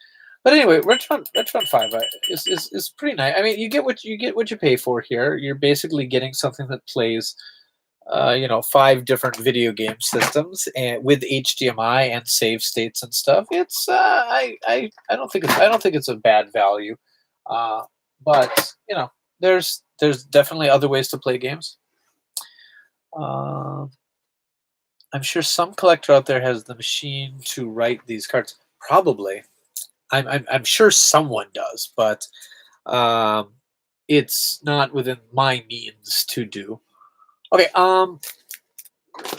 anyway, Retron 5 is pretty nice. I mean, you get what you pay for here. You're basically getting something that plays 5 different video game systems and with HDMI and save states and stuff. It's I don't think it's a bad value, uh, but there's definitely other ways to play games. Uh, I'm sure some collector out there has the machine to write these cards. Probably, I'm sure someone does, but um, it's not within my means to do. Okay,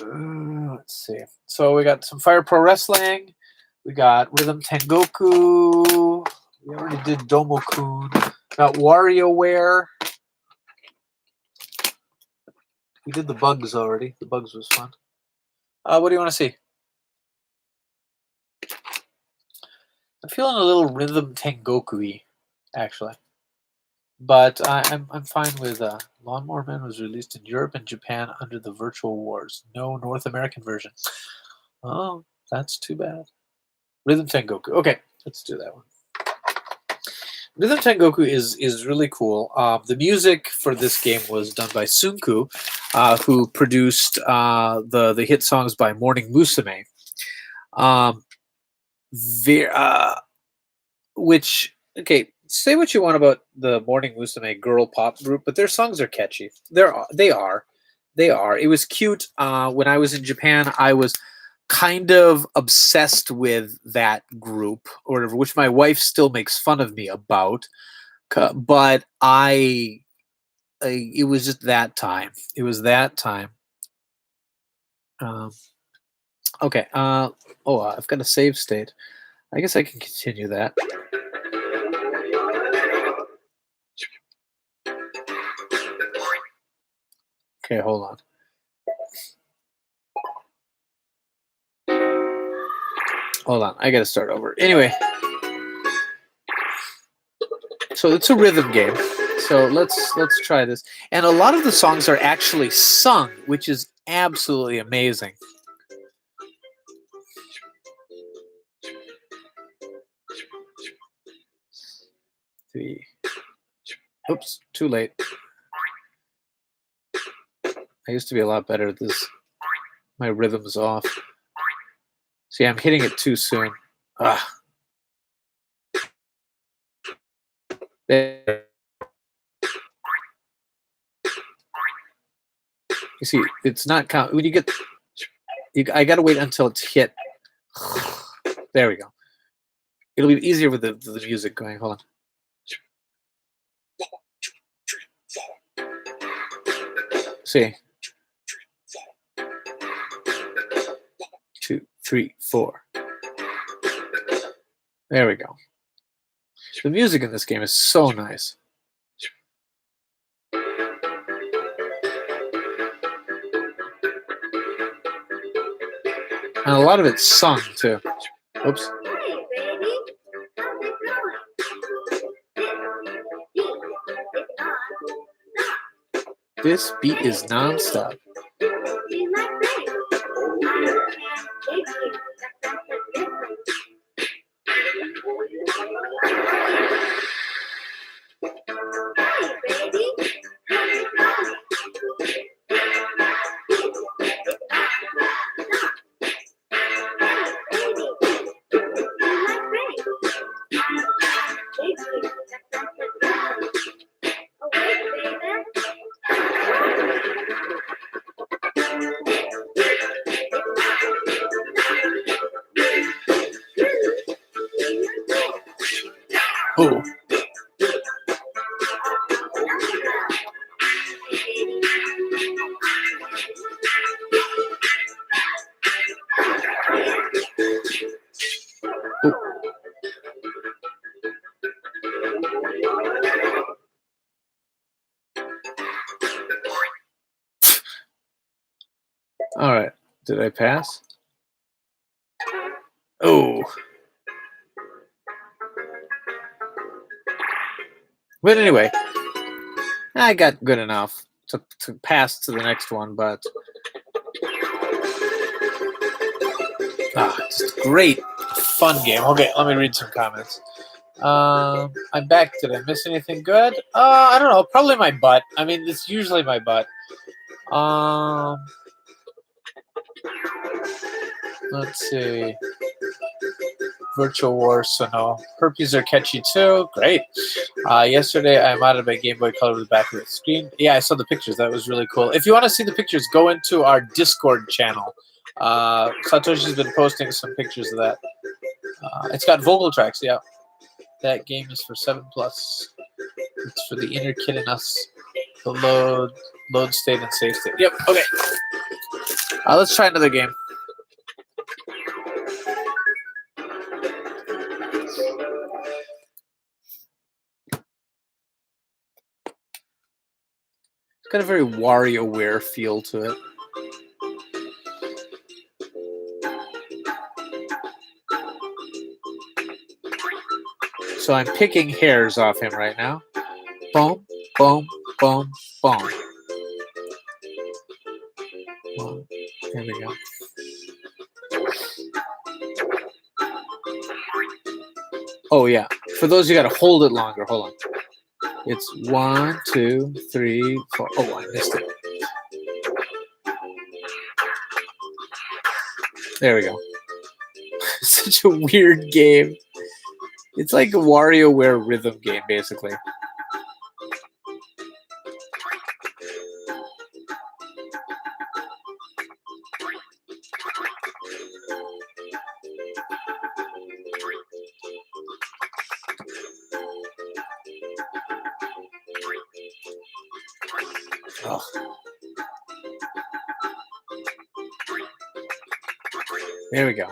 let's see. So we got some Fire Pro Wrestling. We got Rhythm Tengoku. We already did Domokun. Got WarioWare. We did the Bugs already. The Bugs was fun. What do you want to see? I'm feeling a little Rhythm Tengoku-y, actually. But I'm fine with Lawnmower Man was released in Europe and Japan under the Virtual Wars. No North American version. Oh, that's too bad. Rhythm Tengoku. Okay, let's do that one. Rhythm Tengoku is really cool. The music for this game was done by Sunku, who produced the hit songs by Morning Musume. Which, okay, say what you want about the Morning Musume girl pop group, but their songs are catchy. They are. It was cute. When I was in Japan, I was kind of obsessed with that group, or whatever, which my wife still makes fun of me about. But it was just that time. It was that time. Okay. I've got a save state. I guess I can continue that. Okay, hold on. Hold on, I gotta start over. Anyway, so it's a rhythm game. So let's try this. And a lot of the songs are actually sung, which is absolutely amazing. Oops, too late. I used to be a lot better at this. My rhythm's off. See, I'm hitting it too soon. There. You see, it's not count. When you get, I gotta wait until it's hit. There we go. It'll be easier with the music going. Hold on. 2, 3, 4. There we go. The music in this game is so nice. And a lot of it's sung too. Oops. This beat is non-stop. Oh. All right. Did I pass? Oh. But anyway, I got good enough to pass to the next one, but just great, fun game. Okay, let me read some comments. I'm back. Did I miss anything good? I don't know. Probably my butt. I mean, it's usually my butt. Let's see. Virtual War, so no. Herpes are catchy too. Great. Yesterday, I modded my Game Boy Color with the back of the screen. Yeah, I saw the pictures. That was really cool. If you want to see the pictures, go into our Discord channel. Satoshi's been posting some pictures of that. It's got vocal tracks, yeah. That game is for 7+. It's for the inner kid in us. The load state and save state. Yep, okay. Let's try another game. It's got a very WarioWare feel to it. So I'm picking hairs off him right now. Boom, boom, boom, boom. Well, here we go. Oh, yeah. For those you got to hold it longer. Hold on. It's 1, 2, 3, 4. Oh, I missed it. There we go. Such a weird game. It's like a WarioWare rhythm game, basically. Oh. There we go.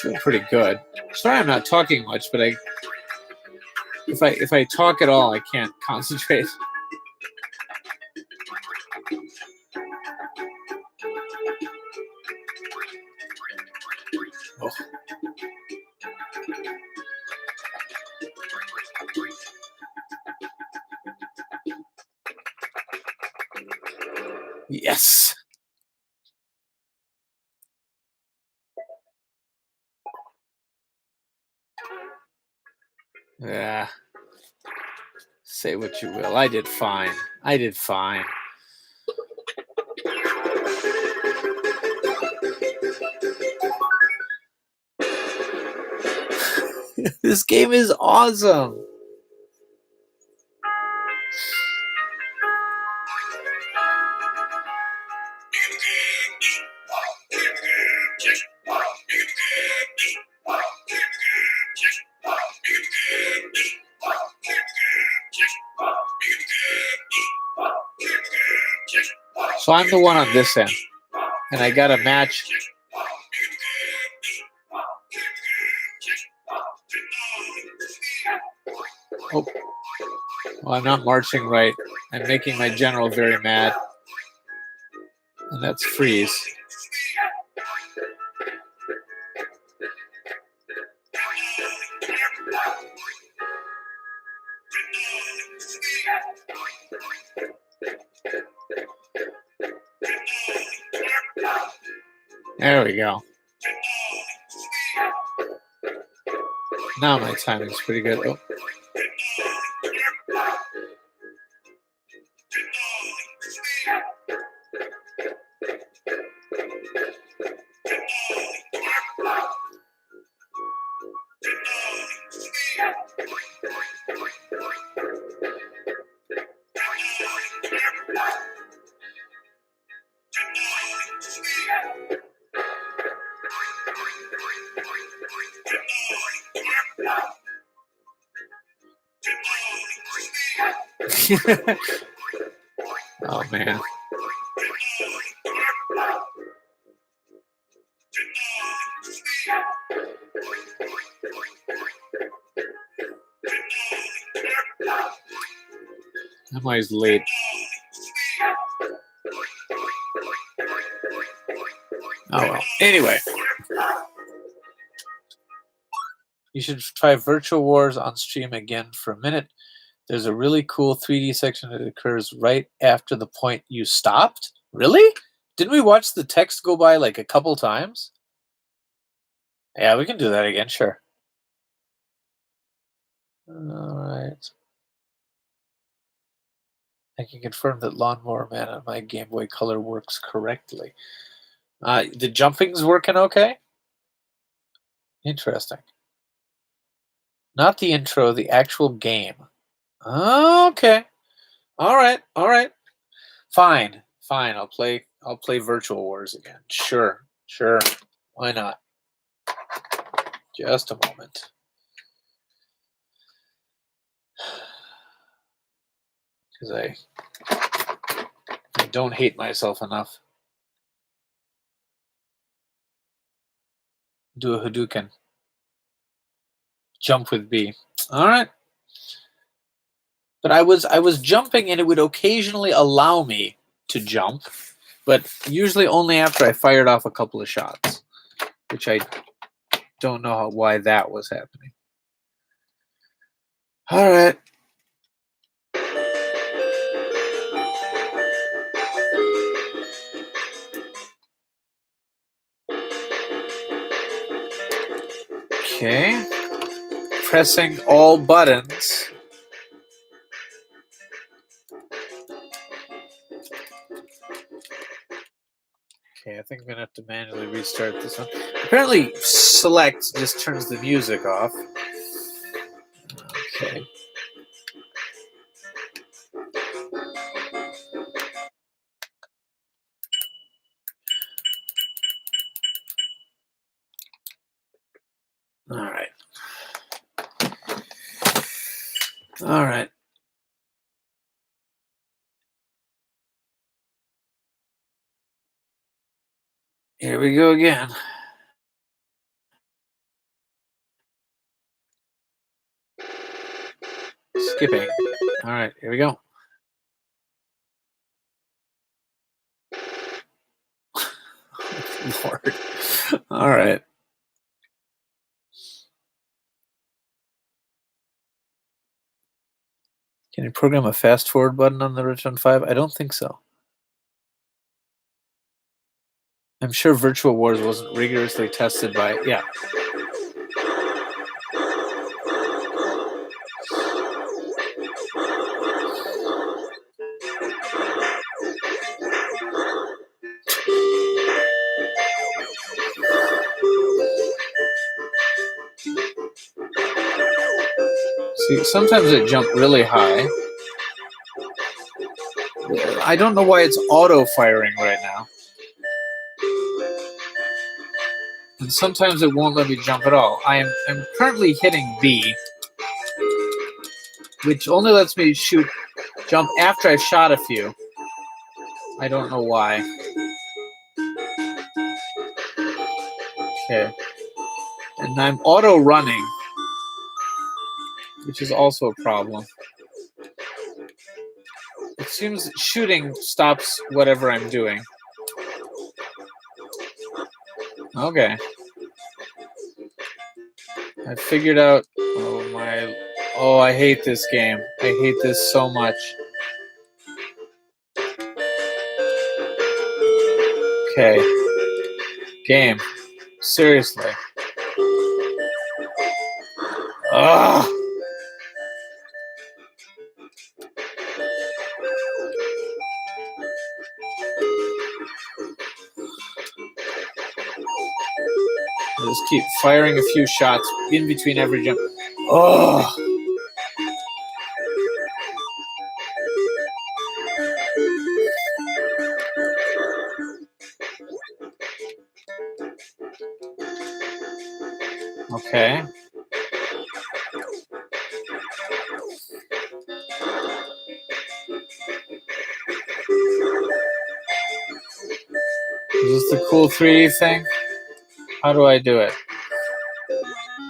Doing pretty good. Sorry, I'm not talking much, but if I talk at all, I can't concentrate. Oh. Yes. Yeah. Say what you will. I did fine. I did fine. This game is awesome. So I'm the one on this end, and I got a match. Oh, well, I'm not marching right. I'm making my general very mad, and that's freeze. There we go. Now my timing's pretty good. Oh. Oh man. I'm always late. Oh well. Anyway. You should try Virtual Wars on stream again for a minute. There's a really cool 3D section that occurs right after the point you stopped. Really? Didn't we watch the text go by like a couple times? Yeah, we can do that again, sure. All right. I can confirm that Lawnmower Man on my Game Boy Color works correctly. The jumping's working okay? Interesting. Not the intro, the actual game. Okay. All right. All right. Fine. Fine. I'll play Virtual Wars again. Sure. Sure. Why not? Just a moment. Because I don't hate myself enough. Do a Hadouken. Jump with B. All right. But I was jumping, and it would occasionally allow me to jump, but usually only after I fired off a couple of shots, which I don't know why that was happening. All right. Okay. Pressing all buttons. Okay, I think I'm gonna have to manually restart this one. Apparently, select just turns the music off. Okay. All right. All right. Here we go again. Skipping. All right, here we go. Lord. All right. Can you program a fast forward button on the Return 5? I don't think so. I'm sure Virtual Wars wasn't rigorously tested by, yeah. See, sometimes it jumped really high. I don't know why it's auto-firing right now. And sometimes it won't let me jump at all. I'm currently hitting B, which only lets me jump after I've shot a few. I don't know why. Okay. And I'm auto-running, which is also a problem. It seems shooting stops whatever I'm doing. Okay. I figured out. Oh my! Oh, I hate this game. I hate this so much. Okay. Game. Seriously. Ugh. I just keep firing a few shots in between every jump. Oh. Okay. Is this the cool 3D thing? How do I do it?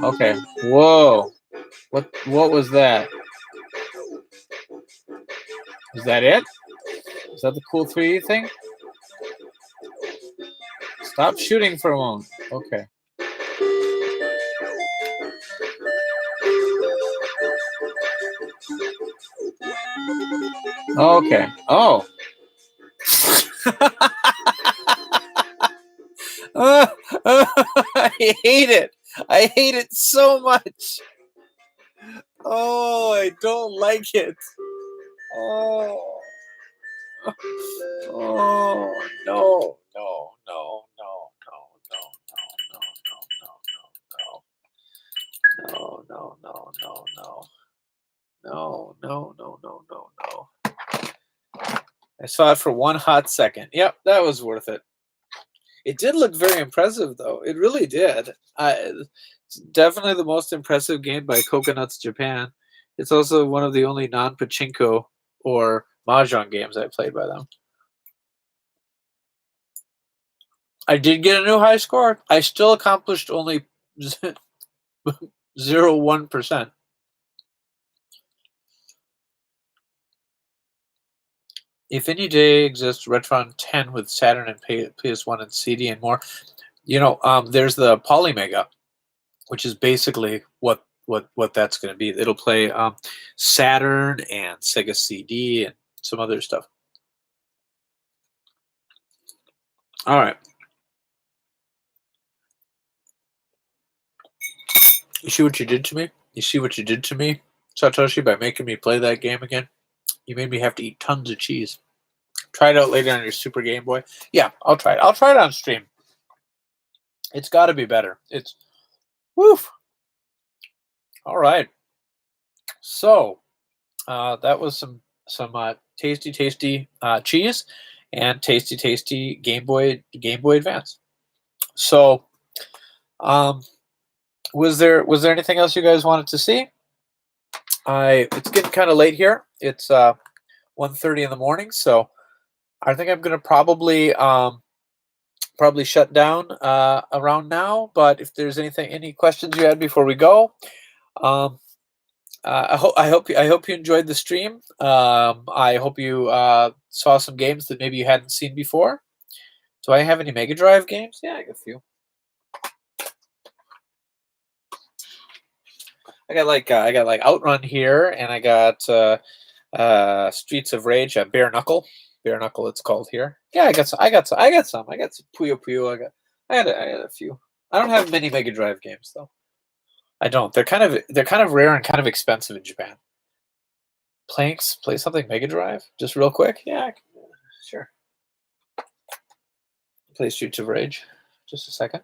Okay. Whoa. What was that? Is that it? Is that the cool 3D thing? Stop shooting for a moment. Okay. Okay. Oh. I hate it. I hate it so much. Oh, I don't like it. Oh. Oh no, no, no, no, no, no, no, no, no, no, no, no, no, no, no, no, no, no, no, no. I saw it for one hot second. Yep, that was worth it. It did look very impressive, though. It really did. It's definitely the most impressive game by Coconuts Japan. It's also one of the only non-pachinko or mahjong games I played by them. I did get a new high score. I still accomplished only 0.01%. If any day exists, Retron 10 with Saturn and PS1 and CD and more. There's the Polymega, which is basically what that's going to be. It'll play Saturn and Sega CD and some other stuff. All right. You see what you did to me? You see what you did to me, Satoshi, by making me play that game again? You made me have to eat tons of cheese. Try it out later on your Super Game Boy. Yeah, I'll try it. I'll try it on stream. It's got to be better. It's woof. All right. So that was some tasty cheese and tasty Game Boy Advance. So was there anything else you guys wanted to see? It's getting kind of late here. It's 1:30 in the morning, so I think I'm gonna probably shut down around now. But if there's any questions you had before we go, I hope you enjoyed the stream. I hope you saw some games that maybe you hadn't seen before. Do I have any Mega Drive games? Yeah, I got a few. I got like Outrun here, and I got Streets of Rage, Bare Knuckle, it's called here. Yeah, I got some Puyo Puyo. I got a few. I don't have many Mega Drive games though. I don't. They're kind of rare and kind of expensive in Japan. Play something Mega Drive just real quick. Yeah, sure. Play Streets of Rage. Just a second.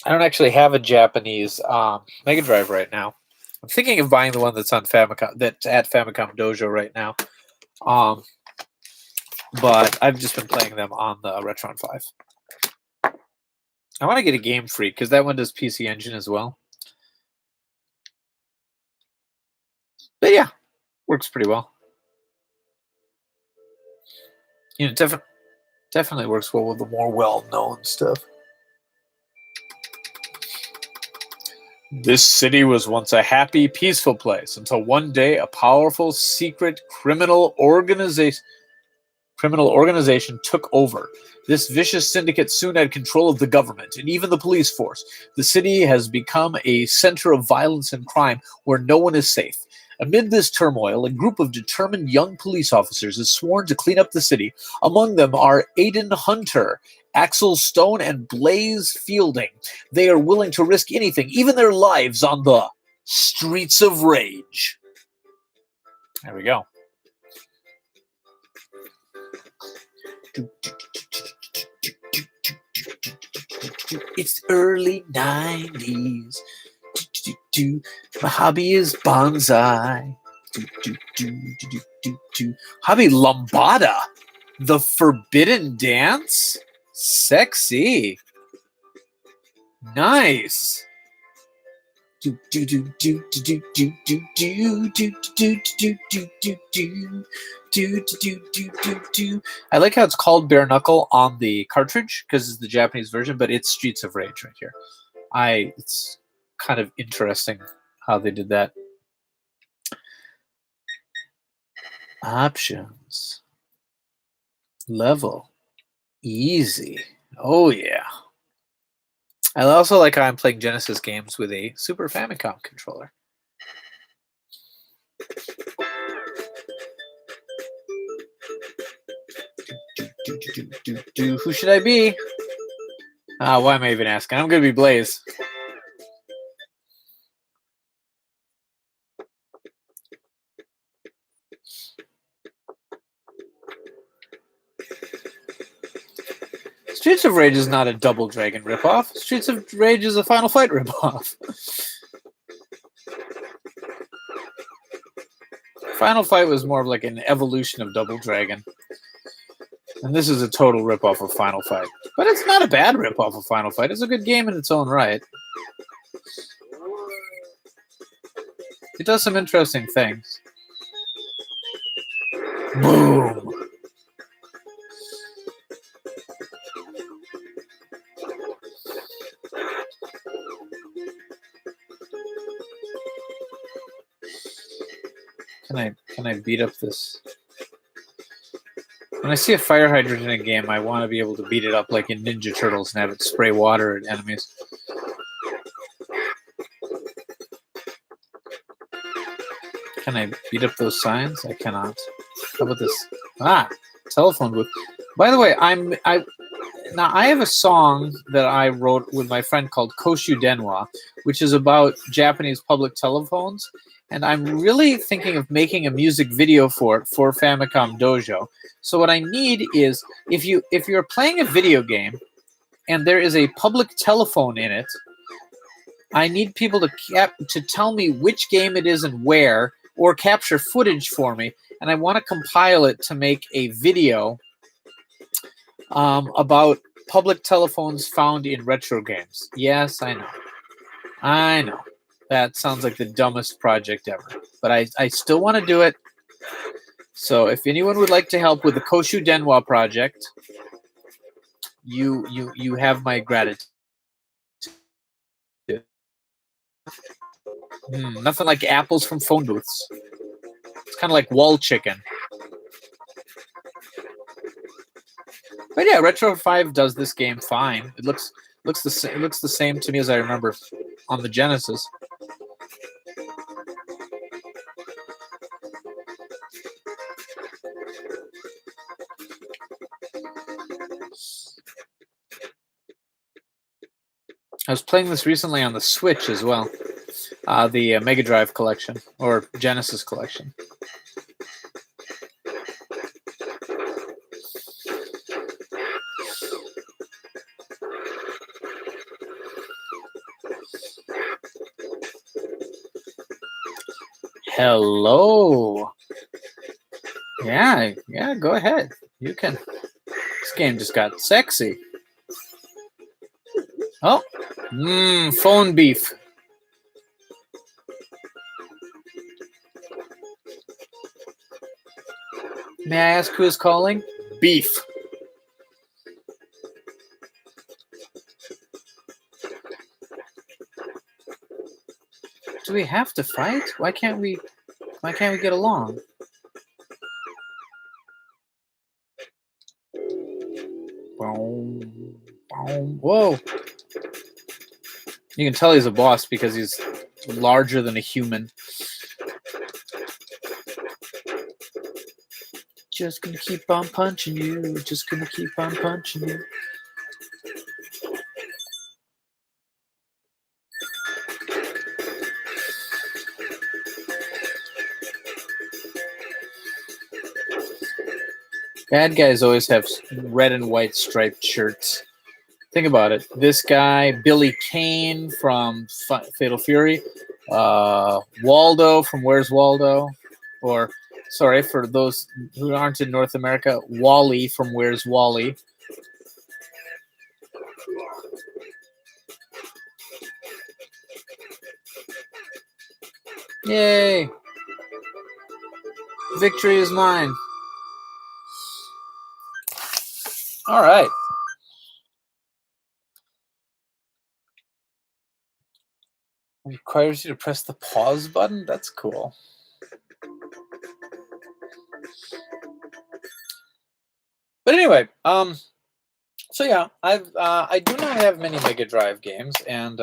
I don't actually have a Japanese Mega Drive right now. I'm thinking of buying the one that's on Famicom, that's at Famicom Dojo right now. But I've just been playing them on the Retron 5. I want to get a Game Freak because that one does PC Engine as well. But yeah, works pretty well. Definitely works well with the more well-known stuff. This city was once a happy, peaceful place until one day a powerful, secret criminal organization took over. This vicious syndicate soon had control of the government and even the police force. The city has become a center of violence and crime where no one is safe. Amid this turmoil, a group of determined young police officers is sworn to clean up the city. Among them are Aiden Hunter, Axel Stone, and Blaze Fielding. They are willing to risk anything, even their lives, on the Streets of Rage. There we go. It's early 90s. My hobby is bonsai. Hobby lambada. The forbidden dance? Sexy. Nice. I like how it's called Bare Knuckle on the cartridge because it's the Japanese version, but it's Streets of Rage right here. It's kind of interesting how they did that. Options. Level. Easy. Oh yeah. I also like how I'm playing Genesis games with a Super Famicom controller. Who should I be? Why am I even asking? I'm going to be Blaze. Streets of Rage is not a Double Dragon ripoff. Streets of Rage is a Final Fight ripoff. Final Fight was more of like an evolution of Double Dragon. And this is a total ripoff of Final Fight. But it's not a bad ripoff of Final Fight. It's a good game in its own right. It does some interesting things. Boom! Can I beat up this? When I see a fire hydrant in a game, I want to be able to beat it up like in Ninja Turtles and have it spray water at enemies. Can I beat up those signs? I cannot. How about this? Telephone booth. By the way, now I have a song that I wrote with my friend called Koshu Denwa, which is about Japanese public telephones. And I'm really thinking of making a music video for it for Famicom Dojo. So what I need is if you're playing a video game and there is a public telephone in it, I need people to tell me which game it is and where, or capture footage for me. And I want to compile it to make a video about public telephones found in retro games. Yes, I know. I know. That sounds like the dumbest project ever. But I still want to do it. So if anyone would like to help with the Koshu Denwa project, you have my gratitude. Nothing like apples from phone booths. It's kind of like wall chicken. But yeah, Retro 5 does this game fine. It looks the same to me as I remember on the Genesis. I was playing this recently on the Switch as well. The Mega Drive collection, or Genesis collection. Hello. Yeah, go ahead. You can. This game just got sexy. Oh, phone beef. May I ask who is calling? Beef. Do we have to fight? Why can't we get along? Boom. Boom. Whoa. You can tell he's a boss because he's larger than a human. Just gonna keep on punching you. Just gonna keep on punching you. Bad guys always have red and white striped shirts. Think about it. This guy, Billy Kane from Fatal Fury, Waldo from Where's Waldo, or sorry, for those who aren't in North America, Wally from Where's Wally. Yay! Victory is mine. All right. It requires you to press the pause button. That's cool. But anyway, so yeah, I do not have many Mega Drive games, and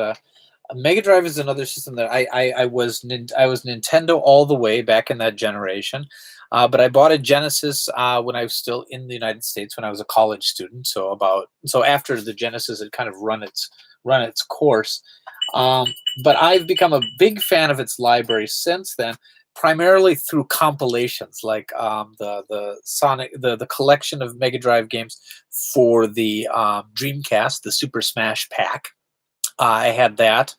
Mega Drive is another system that I was Nintendo all the way back in that generation, but I bought a Genesis when I was still in the United States when I was a college student. So after the Genesis had kind of run its course, but I've become a big fan of its library since then. Primarily through compilations, like the collection of Mega Drive games for the Dreamcast, the Super Smash Pack. I had that.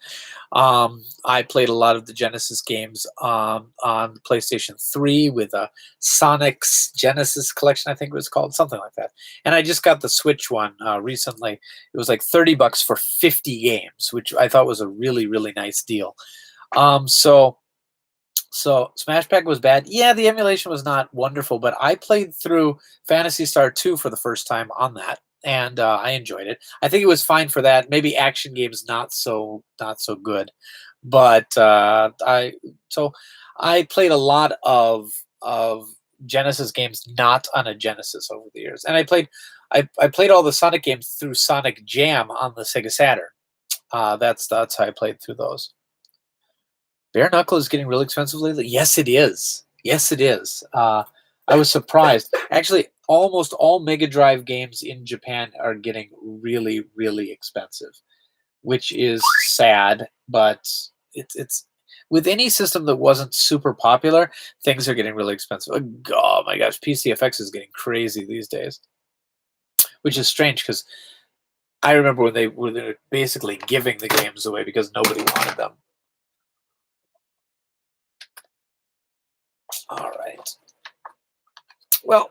I played a lot of the Genesis games on PlayStation 3 with Sonic's Genesis collection, I think it was called, something like that. And I just got the Switch one recently. It was like $30 for 50 games, which I thought was a really, really nice deal. So Smash Pack was bad. Yeah, the emulation was not wonderful, but I played through Phantasy Star 2 for the first time on that, and I enjoyed it. I think it was fine for that. Maybe action games not so good, but I played a lot of Genesis games not on a Genesis over the years, and I played all the Sonic games through Sonic Jam on the Sega Saturn. That's how I played through those. Bare knuckle is getting really expensive lately. Yes, it is. Yes, it is. I was surprised. Actually, almost all Mega Drive games in Japan are getting really, really expensive, which is sad. But it's with any system that wasn't super popular, things are getting really expensive. Oh my gosh, PCFX is getting crazy these days, which is strange because I remember when they were basically giving the games away because nobody wanted them. All right. Well,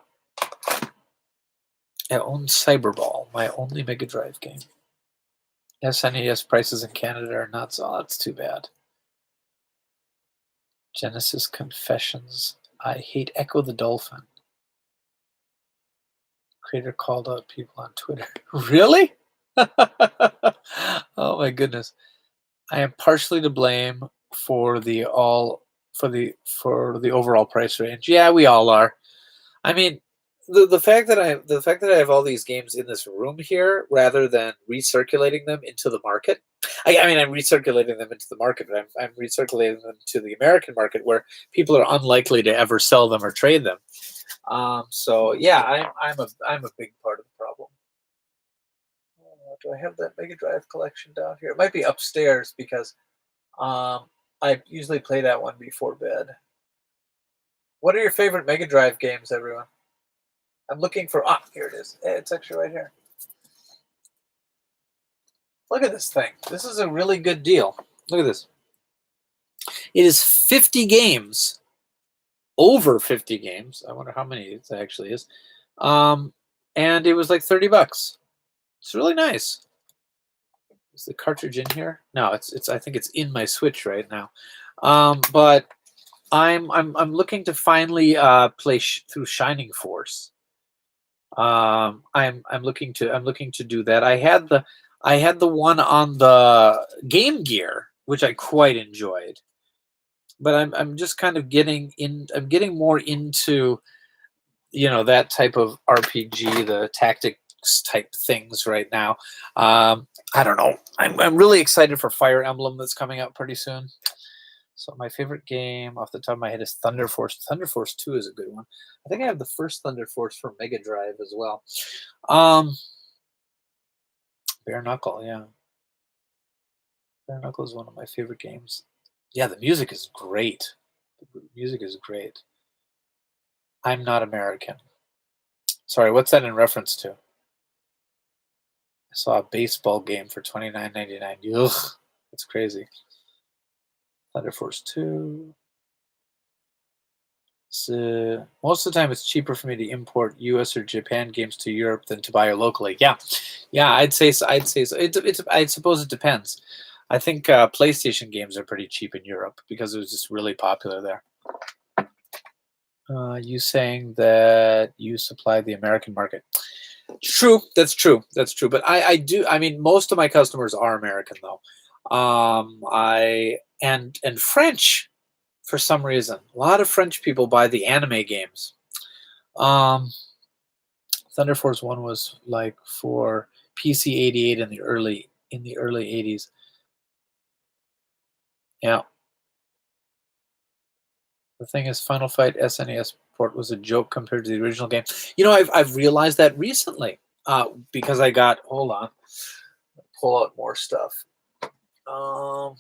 I own Cyberball, my only Mega Drive game. SNES prices in Canada are nuts. Oh, that's too bad. Genesis Confessions. I hate Echo the Dolphin. Creator called out people on Twitter. Really? Oh my goodness. I am partially to blame for the overall price range. Yeah, we all are. I mean, the fact that I have all these games in this room here rather than recirculating them into the market. I mean, I'm recirculating them into the market, but I'm recirculating them to the American market where people are unlikely to ever sell them or trade them. So yeah, I'm a big part of the problem. Do I have that Mega Drive collection down here? It might be upstairs because I usually play that one before bed. What are your favorite Mega Drive games, everyone? I'm looking for. Here it is. It's actually right here. Look at this thing. This is a really good deal. Look at this. It is 50 games. Over 50 games. I wonder how many it actually is. And it was like $30. It's really nice. Is the cartridge in here? No, it's. I think it's in my Switch right now. But I'm looking to finally play through Shining Force. I'm looking to do that. I had the one on the Game Gear, which I quite enjoyed. But I'm just kind of getting in. I'm getting more into that type of RPG, the tactics type things right now. I don't know. I'm really excited for Fire Emblem that's coming out pretty soon. So my favorite game off the top of my head is Thunder Force. Thunder Force 2 is a good one. I think I have the first Thunder Force for Mega Drive as well. Bare Knuckle, yeah. Bare Knuckle is one of my favorite games. Yeah, the music is great. The music is great. I'm not American. Sorry, what's that in reference to? I saw a baseball game for $29.99. Ugh, that's crazy. Thunder Force 2. So most of the time, it's cheaper for me to import U.S. or Japan games to Europe than to buy it locally. Yeah, I'd say so. I suppose it depends. I think PlayStation games are pretty cheap in Europe because it was just really popular there. You saying that you supply the American market? True, that's true, that's true. But I do. I mean, most of my customers are American though. I and French for some reason. A lot of French people buy the anime games. Um, Thunder Force One was like for PC 88 in the early 80s. Yeah. The thing is, Final Fight SNES port was a joke compared to the original game. You know, I've realized that recently because I got hold on, pull out more stuff. Um,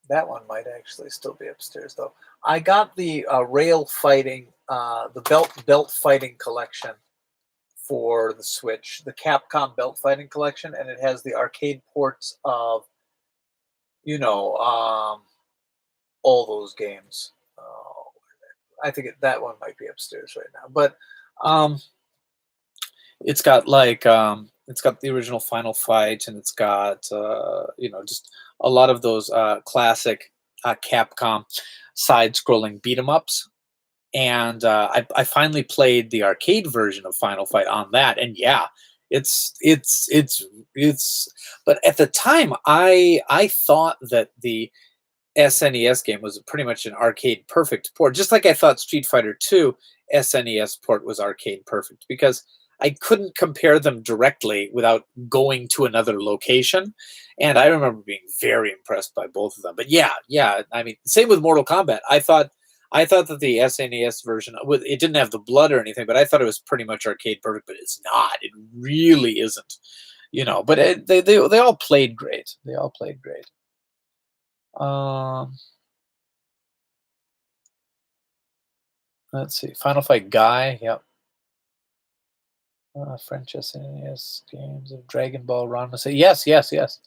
that one might actually still be upstairs though. I got the rail fighting, the belt fighting collection for the Switch, the Capcom belt fighting collection, and it has the arcade ports of you know all those games. I think that one might be upstairs right now, but um, it's got like it's got the original Final Fight, and it's got just a lot of those classic Capcom side-scrolling beat 'em ups. And I finally played the arcade version of Final Fight on that, and yeah, it's. But at the time, I thought that the SNES game was pretty much an arcade perfect port, just like I thought Street Fighter Two SNES port was arcade perfect because I couldn't compare them directly without going to another location. And I remember being very impressed by both of them. But yeah, yeah, I mean, same with Mortal Kombat. I thought that the SNES version it didn't have the blood or anything, but I thought it was pretty much arcade perfect. But it's not. It really isn't. But they all played great. They all played great. Um, let's see. Final Fight Guy. Yep. French SNES games of Dragon Ball Ranma. Say yes, yes, yes.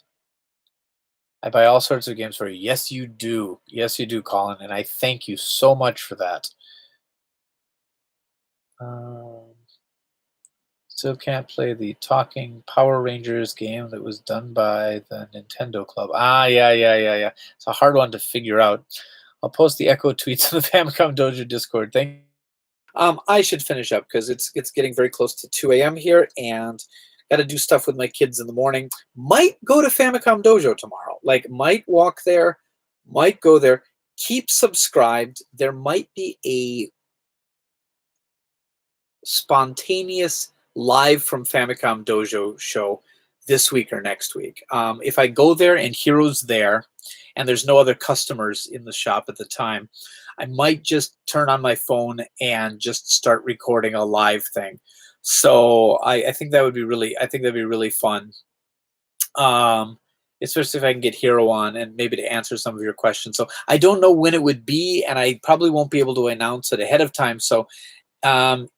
I buy all sorts of games for you. Yes, you do. Yes, you do, Colin, and I thank you so much for that. Um, Still can't play the Talking Power Rangers game that was done by the Nintendo Club. Ah, yeah, yeah, yeah, yeah. It's a hard one to figure out. I'll post the echo tweets in the Famicom Dojo Discord. Thank you. I should finish up because it's getting very close to 2 a.m. here, and got to do stuff with my kids in the morning. Might go to Famicom Dojo tomorrow. Like, might walk there, might go there. Keep subscribed. There might be a spontaneous live from Famicom Dojo show this week or next week. If I go there and Hero's there, and there's no other customers in the shop at the time, I might just turn on my phone and just start recording a live thing. So I think that would be really, I think that'd be really fun. Especially if I can get Hero on and maybe to answer some of your questions. So I don't know when it would be, and I probably won't be able to announce it ahead of time. So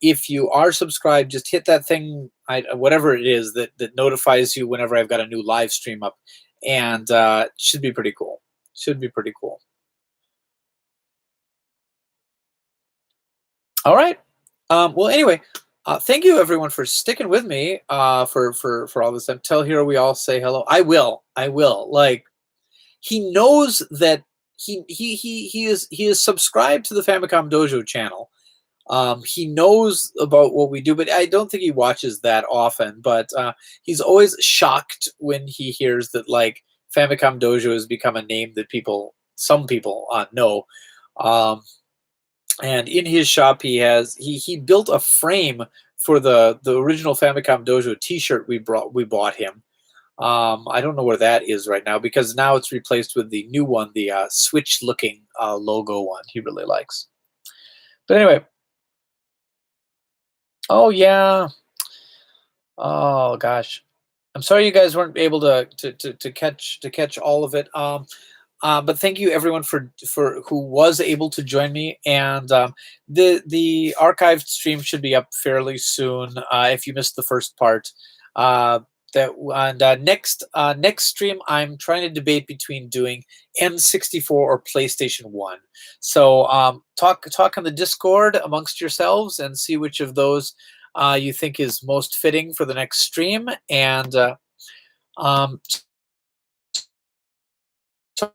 if you are subscribed, just hit that thing, whatever it is that notifies you whenever I've got a new live stream up, and it should be pretty cool. Should be pretty cool. All right. Well, anyway, thank you everyone for sticking with me for all this time. Tell Hero we all say hello. I will. I will. Like, he knows that he is subscribed to the Famicom Dojo channel. He knows about what we do, but I don't think he watches that often. But he's always shocked when he hears that like Famicom Dojo has become a name that some people know. And in his shop, he built a frame for the original Famicom Dojo T-shirt we bought him. I don't know where that is right now because now it's replaced with the new one, the Switch-looking logo one. He really likes. But anyway. Oh yeah. Oh gosh. I'm sorry you guys weren't able to catch all of it. But thank you everyone for who was able to join me. And the archived stream should be up fairly soon. If you missed the first part, next stream I'm trying to debate between doing N64 or PlayStation 1. So talk on the Discord amongst yourselves and see which of those you think is most fitting for the next stream. And um, so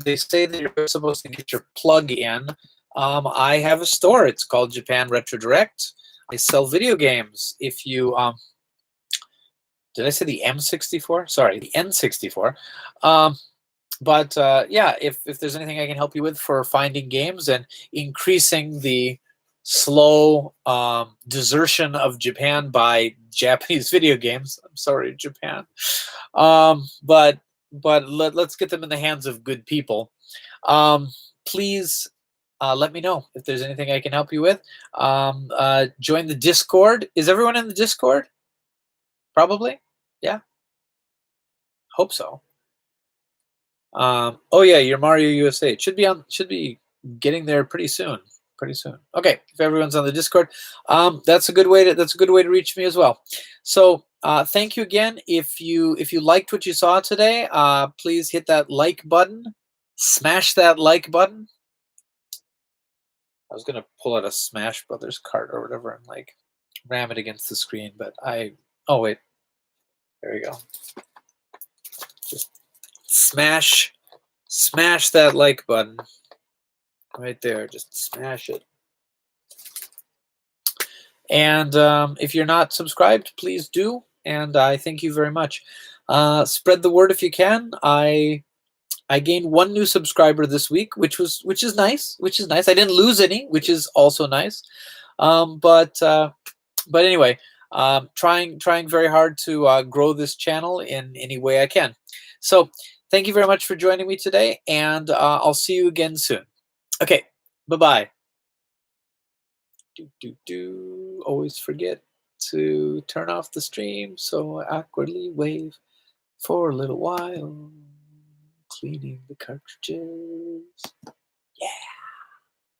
they say that you're supposed to get your plug in. I have a store. It's called Japan Retro Direct. I sell video games. If you did I say the M64? Sorry, the N64. But yeah, if there's anything I can help you with for finding games and increasing the slow desertion of Japan by Japanese video games, I'm sorry, Japan. But let's get them in the hands of good people. Please let me know if there's anything I can help you with. Join the Discord. Is everyone in the Discord? Probably. Yeah. Hope so. Oh yeah, your Mario USA. It should be getting there pretty soon. Pretty soon. Okay, if everyone's on the Discord, that's a good way to reach me as well. So thank you again. If you liked what you saw today, please hit that like button. Smash that like button. I was gonna pull out a Smash Brothers card or whatever and like ram it against the screen, but oh wait, there we go. Just smash that like button right there. Just smash it. And if you're not subscribed, please do. And I thank you very much. Spread the word if you can. I gained 1 new subscriber this week, which is nice. I didn't lose any, which is also nice. But anyway, trying very hard to grow this channel in any way I can. So thank you very much for joining me today, and I'll see you again soon. Okay, bye-bye. Always forget to turn off the stream, so I awkwardly wave for a little while, cleaning the cartridges. Yeah.